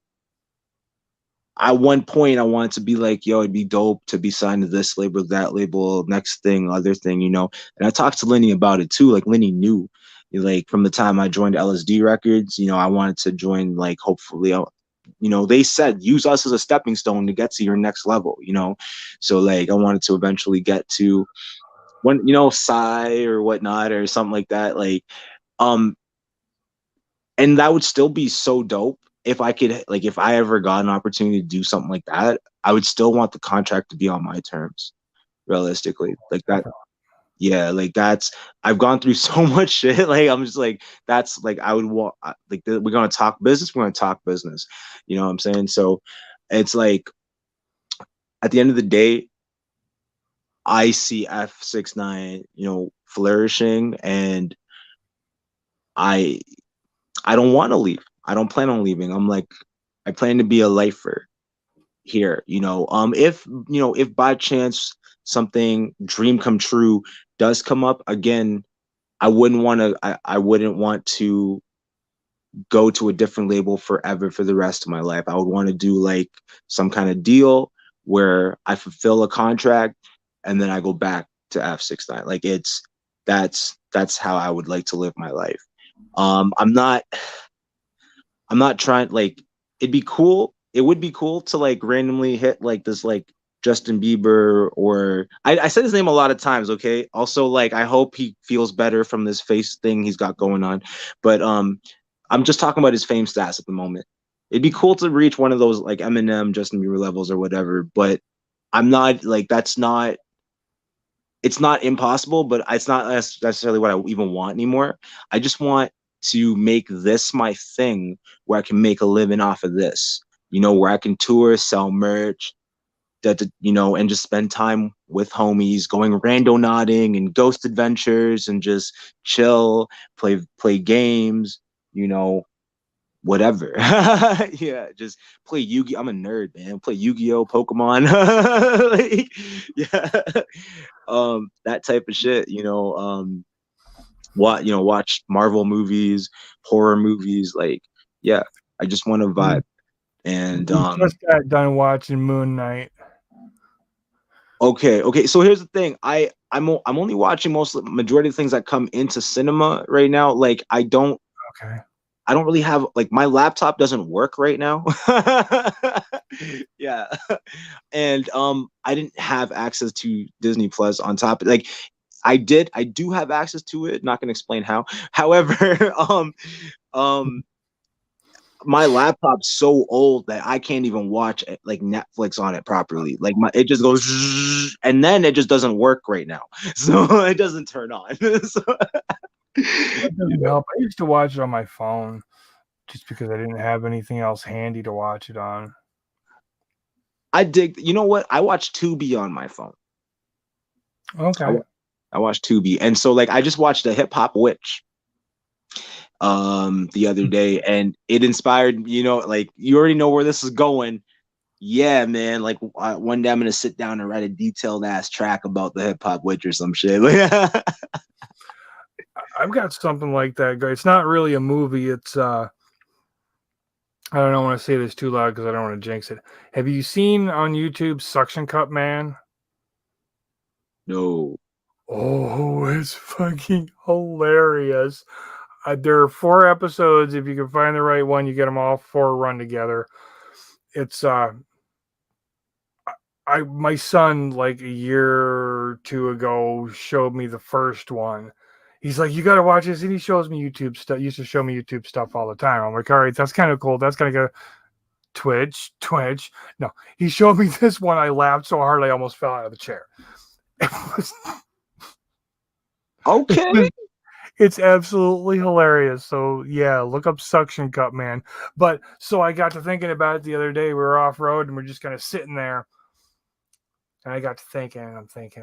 at one point I wanted to be like, yo, it'd be dope to be signed to this label, that label, next thing, other thing, And I talked to Lenny about it too. Like Lenny knew, like from the time I joined LSD Records, I wanted to join, like, hopefully, they said use us as a stepping stone to get to your next level, So like I wanted to eventually get to when, Psy or whatnot or something like that. Like, and that would still be so dope if I could, like, if I ever got an opportunity to do something like that. I would still want the contract to be on my terms, realistically. Like that. Yeah, like I've gone through so much shit. Like I'm just like, that's like, I would want, like, we're gonna talk business. We're gonna talk business. You know what I'm saying? So it's like, at the end of the day, I see F69, flourishing, and I don't want to leave. I don't plan on leaving. I'm like, I plan to be a lifer here. If by chance something dream come true does come up again, I wouldn't want to go to a different label forever for the rest of my life. I would want to do like some kind of deal where I fulfill a contract and then I go back to F69. Like that's how I would like to live my life. I'm not trying, like, it'd be cool. It would be cool to like randomly hit like this, like Justin Bieber, or I said his name a lot of times. Okay. Also, like, I hope he feels better from this face thing he's got going on. But I'm just talking about his fame stats at the moment. It'd be cool to reach one of those like Eminem, Justin Bieber levels or whatever. But I'm not like, it's not impossible, but it's not necessarily what I even want anymore. I just want to make this my thing where I can make a living off of this, where I can tour, sell merch, and just spend time with homies, going randonauting and ghost adventures and just chill, play games, whatever. Yeah, just play Yu-Gi. I'm a nerd, man. Play Yu-Gi-Oh, Pokemon. Like, yeah. That type of shit, watch Marvel movies, horror movies, like, yeah, I just want to vibe. And just got done watching Moon Knight. Okay, so here's the thing. I'm only watching majority of things that come into cinema right now. Like I don't really have, like, my laptop doesn't work right now. Yeah. And I didn't have access to Disney Plus on top. Like I do have access to it. Not gonna explain how. However, my laptop's so old that I can't even watch it, like Netflix on it properly. Like it just goes zzz, and then it just doesn't work right now. So it doesn't turn on. So, That doesn't help. I used to watch it on my phone just because I didn't have anything else handy to watch it on. I dig. You know what? I watch Tubi on my phone. Okay. I watch Tubi, and so like I just watched the Hip Hop Witch the other day, and it inspired, like, you already know where this is going. Yeah, man, like one day I'm gonna sit down and write a detailed ass track about the Hip Hop Witch or some shit. I've got something like that, guys. It's not really a movie. It's I don't want to say this too loud because I don't want to jinx it. Have you seen on YouTube Suction Cup Man? No. Oh, it's fucking hilarious. There are 4 episodes. If you can find the right one, you get them all 4 run together. It's my son, like a year or 2 ago, showed me the first one. He's like, you got to watch this. And he shows me YouTube stuff. He used to show me YouTube stuff all the time. I'm like, all right, that's kind of cool. That's going to go Twitch. No, he showed me this one. I laughed so hard I almost fell out of the chair. Okay. It's absolutely hilarious. So yeah, look up Suction Cup Man. But so I got to thinking about it the other day. We were off road and we're just kind of sitting there. And I got to thinking, I'm thinking,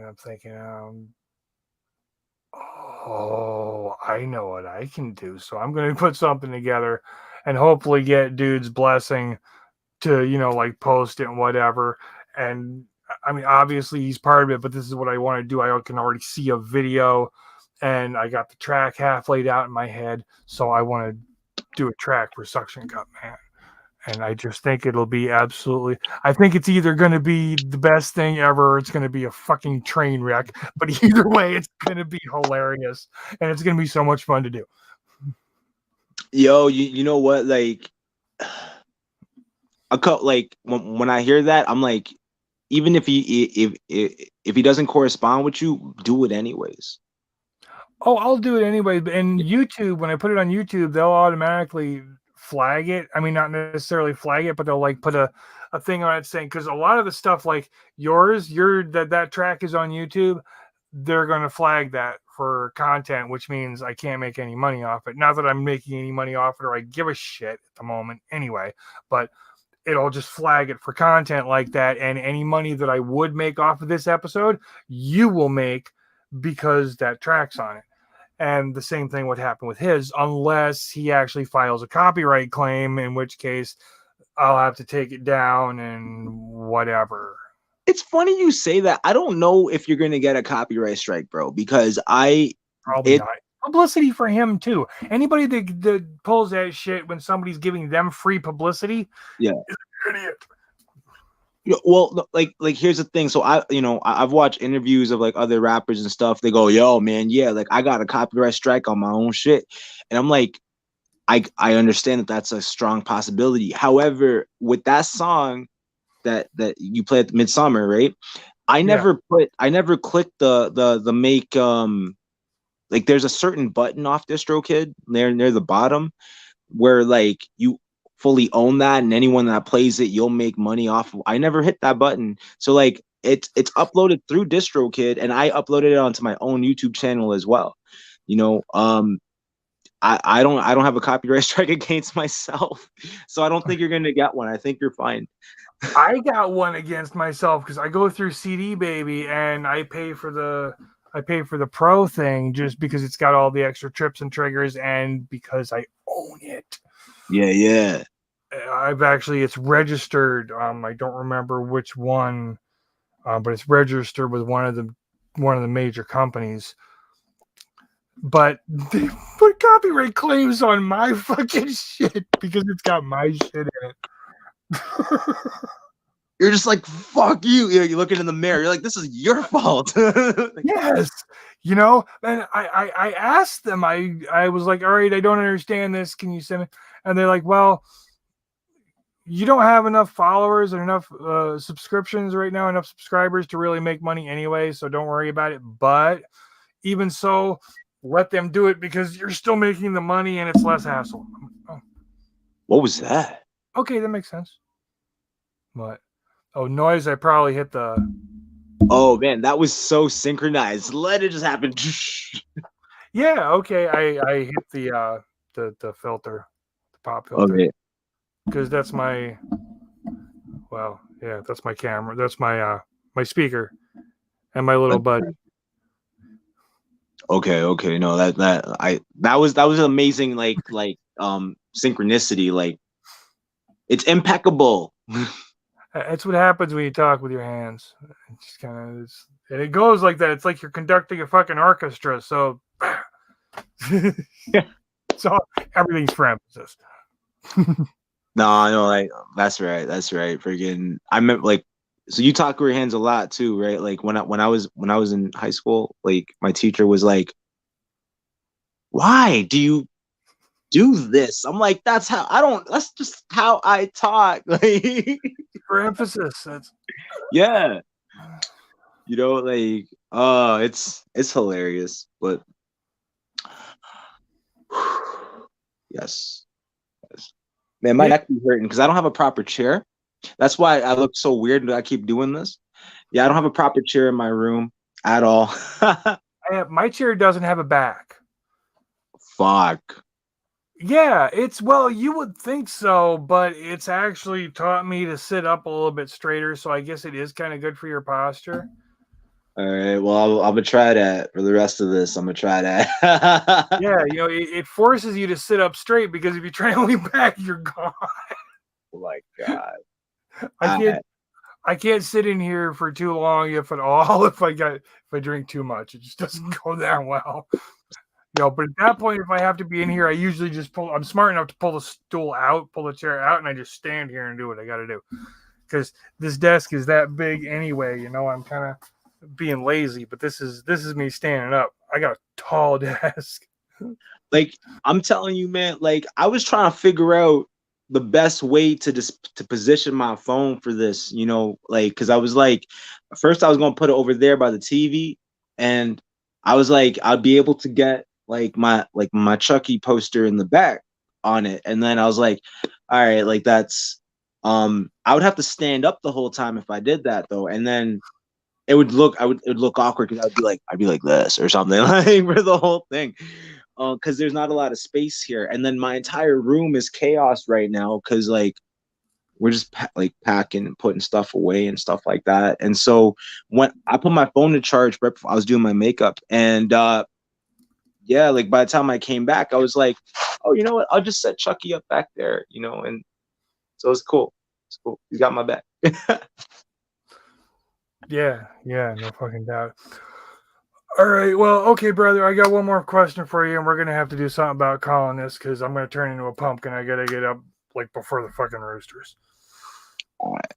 oh, I know what I can do. So I'm going to put something together and hopefully get dude's blessing to, like post it and whatever. And I mean, obviously he's part of it, but this is what I want to do. I can already see a video and I got the track half laid out in my head. So I want to do a track for Suction Cup, man. And I just think it'll be absolutely, I think it's either going to be the best thing ever or it's going to be a fucking train wreck. But either way, it's going to be hilarious and it's going to be so much fun to do. Yo, you know what? Like, when I hear that, I'm like, even if he doesn't correspond with you, do it anyways. Oh, I'll do it anyway. And YouTube, when I put it on YouTube, they'll automatically flag it. I mean, not necessarily flag it, but they'll like put a thing on it saying, because a lot of the stuff like that track is on YouTube, they're going to flag that for content, which means I can't make any money off it. Not that I'm making any money off it or I give a shit at the moment anyway, but it'll just flag it for content like that. And any money that I would make off of this episode, you will make because that track's on it. And the same thing would happen with his, unless he actually files a copyright claim, in which case I'll have to take it down and whatever. It's funny you say that. I don't know if you're going to get a copyright strike, bro, because Probably not. Publicity for him too. Anybody that pulls that shit when somebody's giving them free publicity, yeah, is an idiot. Well, like here's the thing. So I've watched interviews of like other rappers and stuff. They go, "Yo, man, yeah, like I got a copyright strike on my own shit," and I'm like, I understand that that's a strong possibility. However, with that song that you played at Midsummer, right? I never clicked the make like there's a certain button off DistroKid near the bottom where like you fully own that, and anyone that plays it, you'll make money off. I never hit that button. So like it's uploaded through DistroKid, and I uploaded it onto my own YouTube channel as well. I don't have a copyright strike against myself, so I don't think you're gonna get one. I think you're fine. I got one against myself because I go through CD Baby and I pay for the pro thing just because it's got all the extra trips and triggers and because I own it. Yeah. It's registered. I don't remember which one, but it's registered with one of the major companies. But they put copyright claims on my fucking shit because it's got my shit in it. You're just like, fuck you. You're looking in the mirror. You're like, this is your fault. Yes. And I asked them, I was like, all right, I don't understand this. Can you send me? And they're like, well, you don't have enough followers and enough subscriptions right now, enough subscribers to really make money anyway. So don't worry about it. But even so, let them do it because you're still making the money and it's less hassle. Oh. What was that? Okay, that makes sense. What? Oh, noise. I probably hit the. Oh man, that was so synchronized. Let it just happen. Yeah. Okay. I hit the filter, the pop filter. Okay. Because that's my. Well, yeah, that's my camera. That's my my speaker, and my little buddy. Okay. No, that was amazing. Like synchronicity. Like it's impeccable. That's what happens when you talk with your hands. It just kind of and it goes like that. It's like you're conducting a fucking orchestra. So, so everything's for emphasis. No, like that's right. Freaking, I meant like, so you talk with your hands a lot too, right? Like when I was in high school, like my teacher was like, "Why do you do this?" I'm like, that's just how I talk. Like for emphasis. That's yeah. Like it's hilarious, but yes. Man, my neck be hurting because I don't have a proper chair. That's why I look so weird and I keep doing this. Yeah, I don't have a proper chair in my room at all. My chair doesn't have a back. Fuck. Yeah, it's well, you would think so, but it's actually taught me to sit up a little bit straighter, so I guess it is kind of good for your posture. All right. Well, I'm gonna try that for the rest of this. I'm gonna try that. Yeah, it forces you to sit up straight because if you try to lean back, you're gone. Oh my God. I All can't right. I can't sit in here for too long if at all if I drink too much. It just doesn't go that well. But at that point, if I have to be in here, I usually just I'm smart enough to pull the stool out, pull the chair out, and I just stand here and do what I got to do. Because this desk is that big anyway. I'm kind of being lazy, but this is me standing up. I got a tall desk. Like I'm telling you, man. Like I was trying to figure out the best way to position my phone for this. Like because I was like, first I was gonna put it over there by the TV, and I was like, I'd be able to get my Chucky poster in the back on it, and then I was like, all right, like that's I would have to stand up the whole time if I did that though, and then it would look awkward because I'd be like this or something like for the whole thing. Because there's not a lot of space here, and then my entire room is chaos right now because like we're just packing and putting stuff away and stuff like that. And so when I put my phone to charge right before I was doing my makeup, and yeah, like by the time I came back, I was like, oh, you know what? I'll just set Chucky up back there, and so it's cool. It's cool. He's got my back. Yeah, no fucking doubt. All right, well, okay, brother. I got one more question for you, and we're gonna have to do something about calling this because I'm gonna turn into a pumpkin. I gotta get up like before the fucking roosters. All right.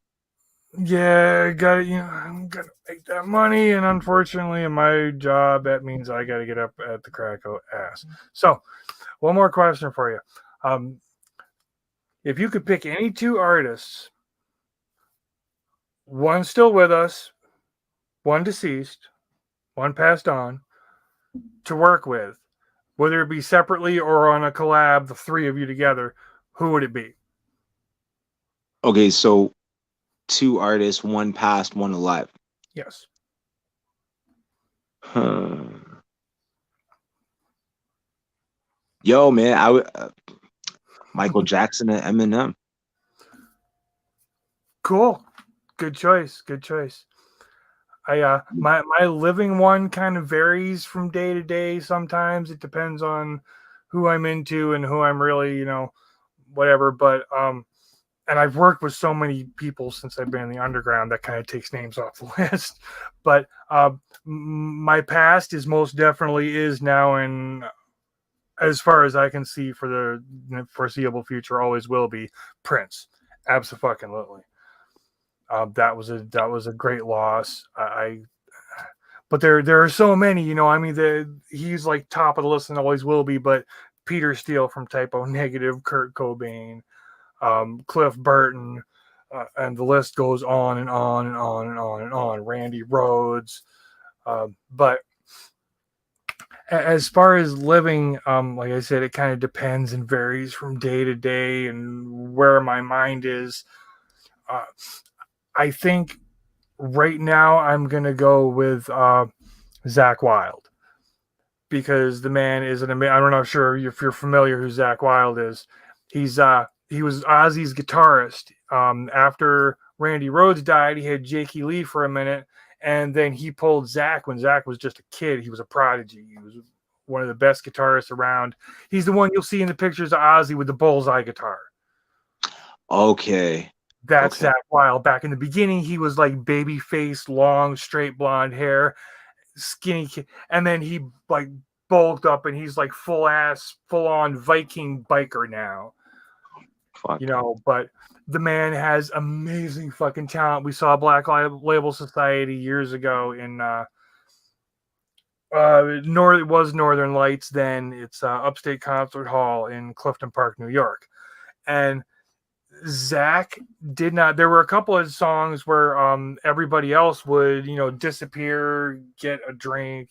Yeah, I got it. I'm gonna make that money, and unfortunately, in my job, that means I gotta get up at the crack of ass. So, one more question for you. If you could pick any two artists, one still with us, one deceased, one passed on, to work with, whether it be separately or on a collab, the three of you together, who would it be? Okay, so two artists, one passed, one alive. Yes. Yo, man, I would Michael Jackson and Eminem. Cool. Good choice. My living one kind of varies from day to day. Sometimes it depends on who I'm into and who I'm really, whatever. But and I've worked with so many people since I've been in the underground that kind of takes names off the list. But my past is most definitely is now, and as far as I can see for the foreseeable future, always will be Prince. Absolutely. That was a great loss. But there are so many, I mean, he's like top of the list and always will be. But Peter Steele from Typo Negative, Kurt Cobain, Cliff Burton, and the list goes on and on and on and on and on. Randy Rhoads, but as far as living, like I said, it kind of depends and varies from day to day and where my mind is. I think right now I'm gonna go with Zakk Wylde because the man is I'm not sure if you're familiar who Zakk Wylde is. He was Ozzy's guitarist. After Randy Rhoads died, he had Jakey Lee for a minute, and then he pulled Zakk when Zakk was just a kid. He was a prodigy. He was one of the best guitarists around. He's the one you'll see in the pictures of Ozzy with the bullseye guitar. Okay. That's Zakk Wylde. Back in the beginning, he was like baby face, long, straight blonde hair, skinny kid. And then he like bulked up and he's like full on Viking biker now. Fuck. But the man has amazing fucking talent. We saw Black Label Society years ago in it was Northern Lights, then it's Upstate Concert Hall in Clifton Park, New York. And Zakk did not. There were a couple of songs where everybody else would, disappear, get a drink,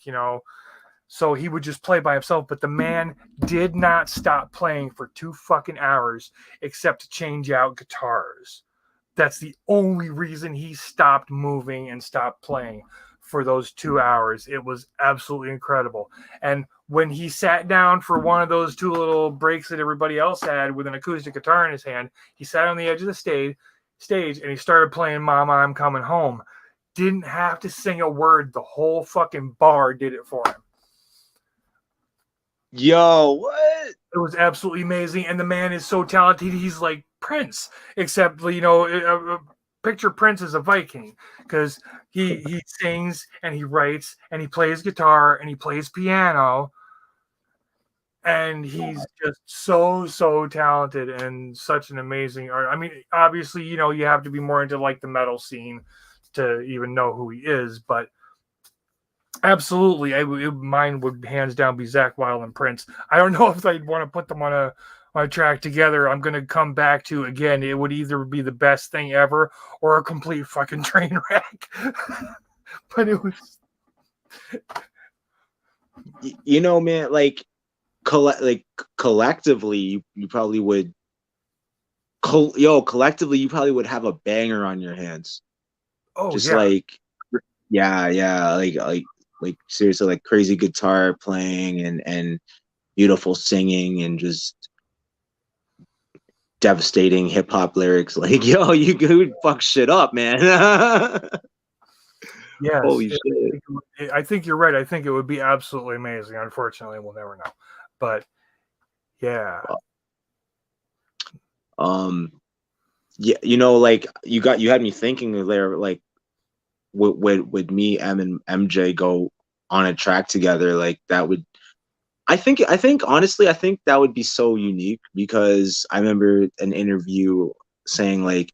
so he would just play by himself. But the man did not stop playing for 2 fucking hours except to change out guitars. That's the only reason he stopped moving and stopped playing for those 2 hours. It was absolutely incredible. And when he sat down for one of those 2 little breaks that everybody else had with an acoustic guitar in his hand, he sat on the edge of the stage and he started playing Mama, I'm Coming Home. Didn't have to sing a word. The whole fucking bar did it for him. Yo, what? It was absolutely amazing. And the man is so talented. He's like Prince, except, picture Prince as a Viking, because he sings and he writes and he plays guitar and he plays piano. And he's just so talented and such an amazing art. I mean, obviously, you have to be more into like the metal scene to even know who he is, but absolutely, mine would hands down be Zakk Wylde and Prince. I don't know if I'd want to put them on a track together. I'm going to come back to, again, it would either be the best thing ever or a complete fucking train wreck. But it was, man, like collectively, you probably would. Collectively, you probably would have a banger on your hands. Oh, just yeah. Like seriously, like crazy guitar playing and beautiful singing and just devastating hip hop lyrics. Like, yo, you could fuck shit up, man. Yes, holy shit. I think you're right. I think it would be absolutely amazing. Unfortunately, we'll never know. But yeah. Yeah, like you had me thinking there, like would me, and MJ go on a track together? Like that would, I think honestly, I think that would be so unique, because I remember an interview saying like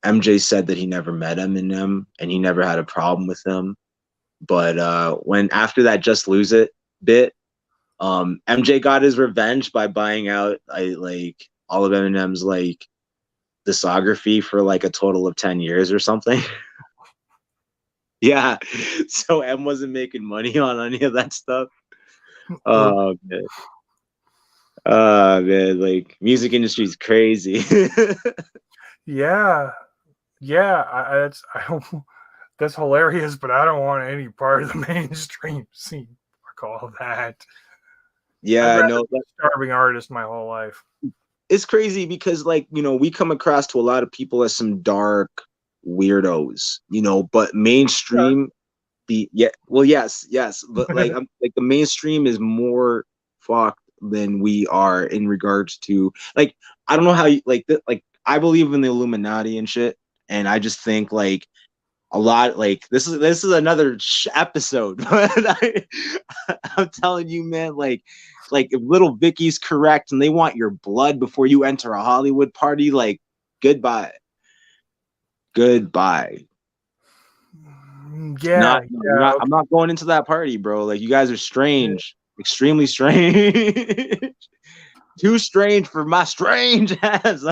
MJ said that he never met Eminem and he never had a problem with him. But when after that Just Lose It bit, MJ got his revenge by buying out like all of Eminem's like discography for like a total of 10 years or something. Yeah. So M wasn't making money on any of that stuff. Oh man. Like music industry is crazy. Yeah. That's hilarious, but I don't want any part of the mainstream scene. Fuck all that. Yeah, I know. Starving artist my whole life. It's crazy because, like, we come across to a lot of people as some dark weirdos, but mainstream, yes, but like, I'm like the mainstream is more fucked than we are in regards to, like, I don't know how you like I believe in the Illuminati and shit, and I just think like a lot, like this is another episode, but I'm telling you, man, like if Little Vicky's correct and they want your blood before you enter a Hollywood party, like goodbye. Yeah, I'm not going into that party, bro. Like, you guys are strange, extremely strange. Too strange for my strange ass.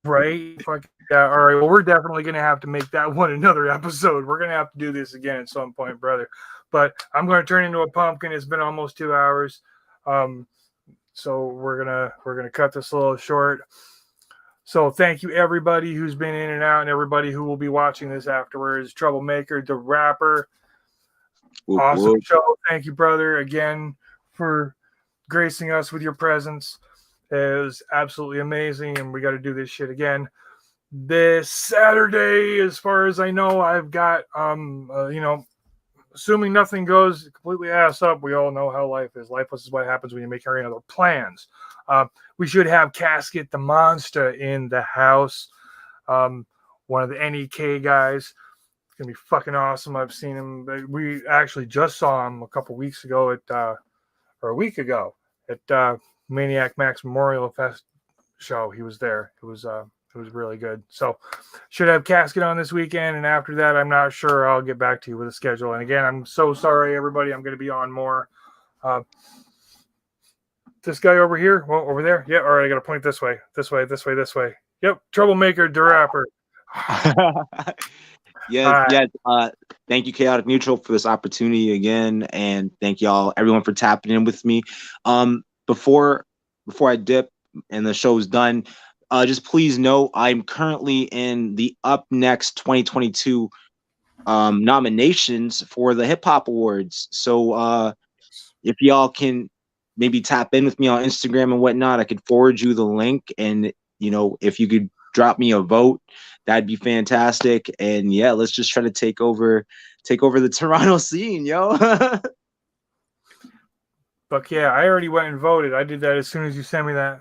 Right? Fuck yeah. All right. Well, we're definitely gonna have to make that one another episode. We're gonna have to do this again at some point, brother. But I'm gonna turn into a pumpkin. It's been almost 2 hours. So we're gonna cut this a little short. So thank you everybody who's been in and out, and everybody who will be watching this afterwards. Troublemaker, the rapper. Awesome show. Thank you, brother, again for gracing us with your presence. It was absolutely amazing, and we got to do this shit again this Saturday. As far as I know, I've got assuming nothing goes completely ass up, we all know how life is. Life is what happens when you make any other plans. We should have Casket the Monster in the house. One of the NEK guys. It's gonna be fucking awesome. I've seen him. We actually just saw him a couple weeks ago or a week ago at Maniac Max Memorial Fest show. He was there. It was really good. So should have Casket on this weekend, and after that, I'm not sure. I'll get back to you with a schedule. And again, I'm so sorry, everybody. I'm going to be on more. This guy over here, well, over there. Yeah, all right. I got to point this way. Yep, Troublemaker, the rapper. Yeah. Thank you, Chaotic Neutral, for this opportunity again, and thank y'all, everyone, for tapping in with me. Before I dip and the show's done, just please know I'm currently in the Up Next 2022 nominations for the hip hop awards. So if y'all can maybe tap in with me on Instagram and whatnot, I could forward you the link, and if you could drop me a vote, that'd be fantastic. And yeah, let's just try to take over the Toronto scene, yo. But yeah, I already went and voted. I did that as soon as you sent me that.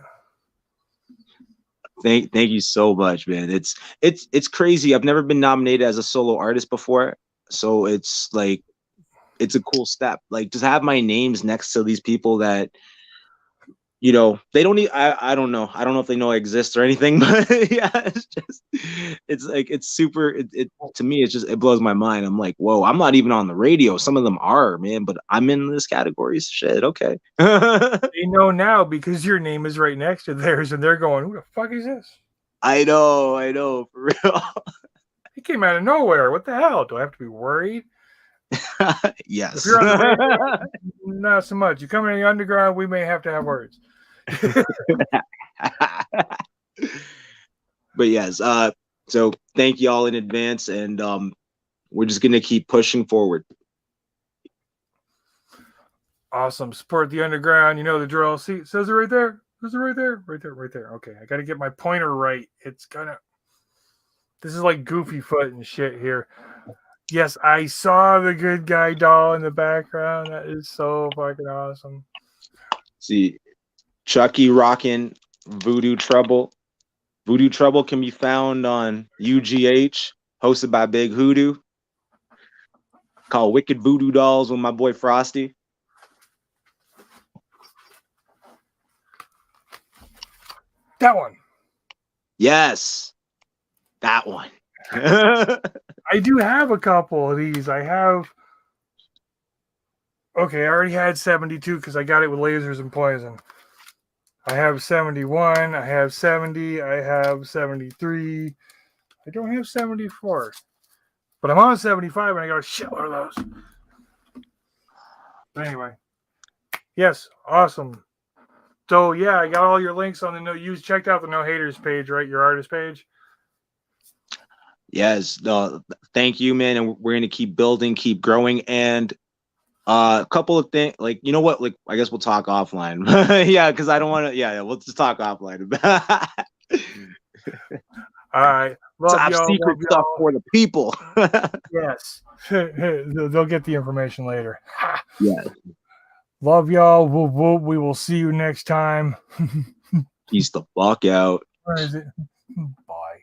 Thank you so much, man. It's crazy. I've never been nominated as a solo artist before, so it's like it's a cool step. Like, just have my names next to these people that they don't need. I don't know. I don't know if they know I exist or anything, but yeah, it's like it's super. It to me, it blows my mind. I'm like, whoa, I'm not even on the radio. Some of them are, man, but I'm in this category. Shit, okay. They know now because your name is right next to theirs, and they're going, "Who the fuck is this?" I know, for real. He came out of nowhere. What the hell? Do I have to be worried? Yes. If you're on the radio, not so much. You come in the underground, we may have to have words. But yes, so thank you all in advance, and we're just gonna keep pushing forward. Awesome. Support the underground. You know the drill. See, it says it right there. Says it right there. Right there. Right there. Okay, I gotta get my pointer right. It's gonna. This is like Goofy Foot and shit here. Yes, I saw the good guy doll in the background. That is so fucking awesome. See, Chucky rocking Voodoo Trouble. Voodoo Trouble can be found on UGH, hosted by Big Hoodoo. Called Wicked Voodoo Dolls with my boy Frosty. That one. Yes, that one. I do have a couple of these. I have. Okay, I already had 72 because I got it with lasers and poison. I have 71. I have 70. I have 73. I don't have 74. But I'm on 75 and I got a shitload of those. But anyway. Yes, awesome. So yeah, I got all your links on the you checked out the No Haters page, right? Your artist page. Yes, thank you, man. And we're gonna keep building, keep growing, and a couple of things. Like, you know what? Like, I guess we'll talk offline. Yeah, because I don't want to. Yeah, we'll just talk offline. All right, Top secret stuff for the people. Yes, they'll get the information later. Yeah. Love y'all. We will see you next time. Peace the fuck out. Where is it? Bye.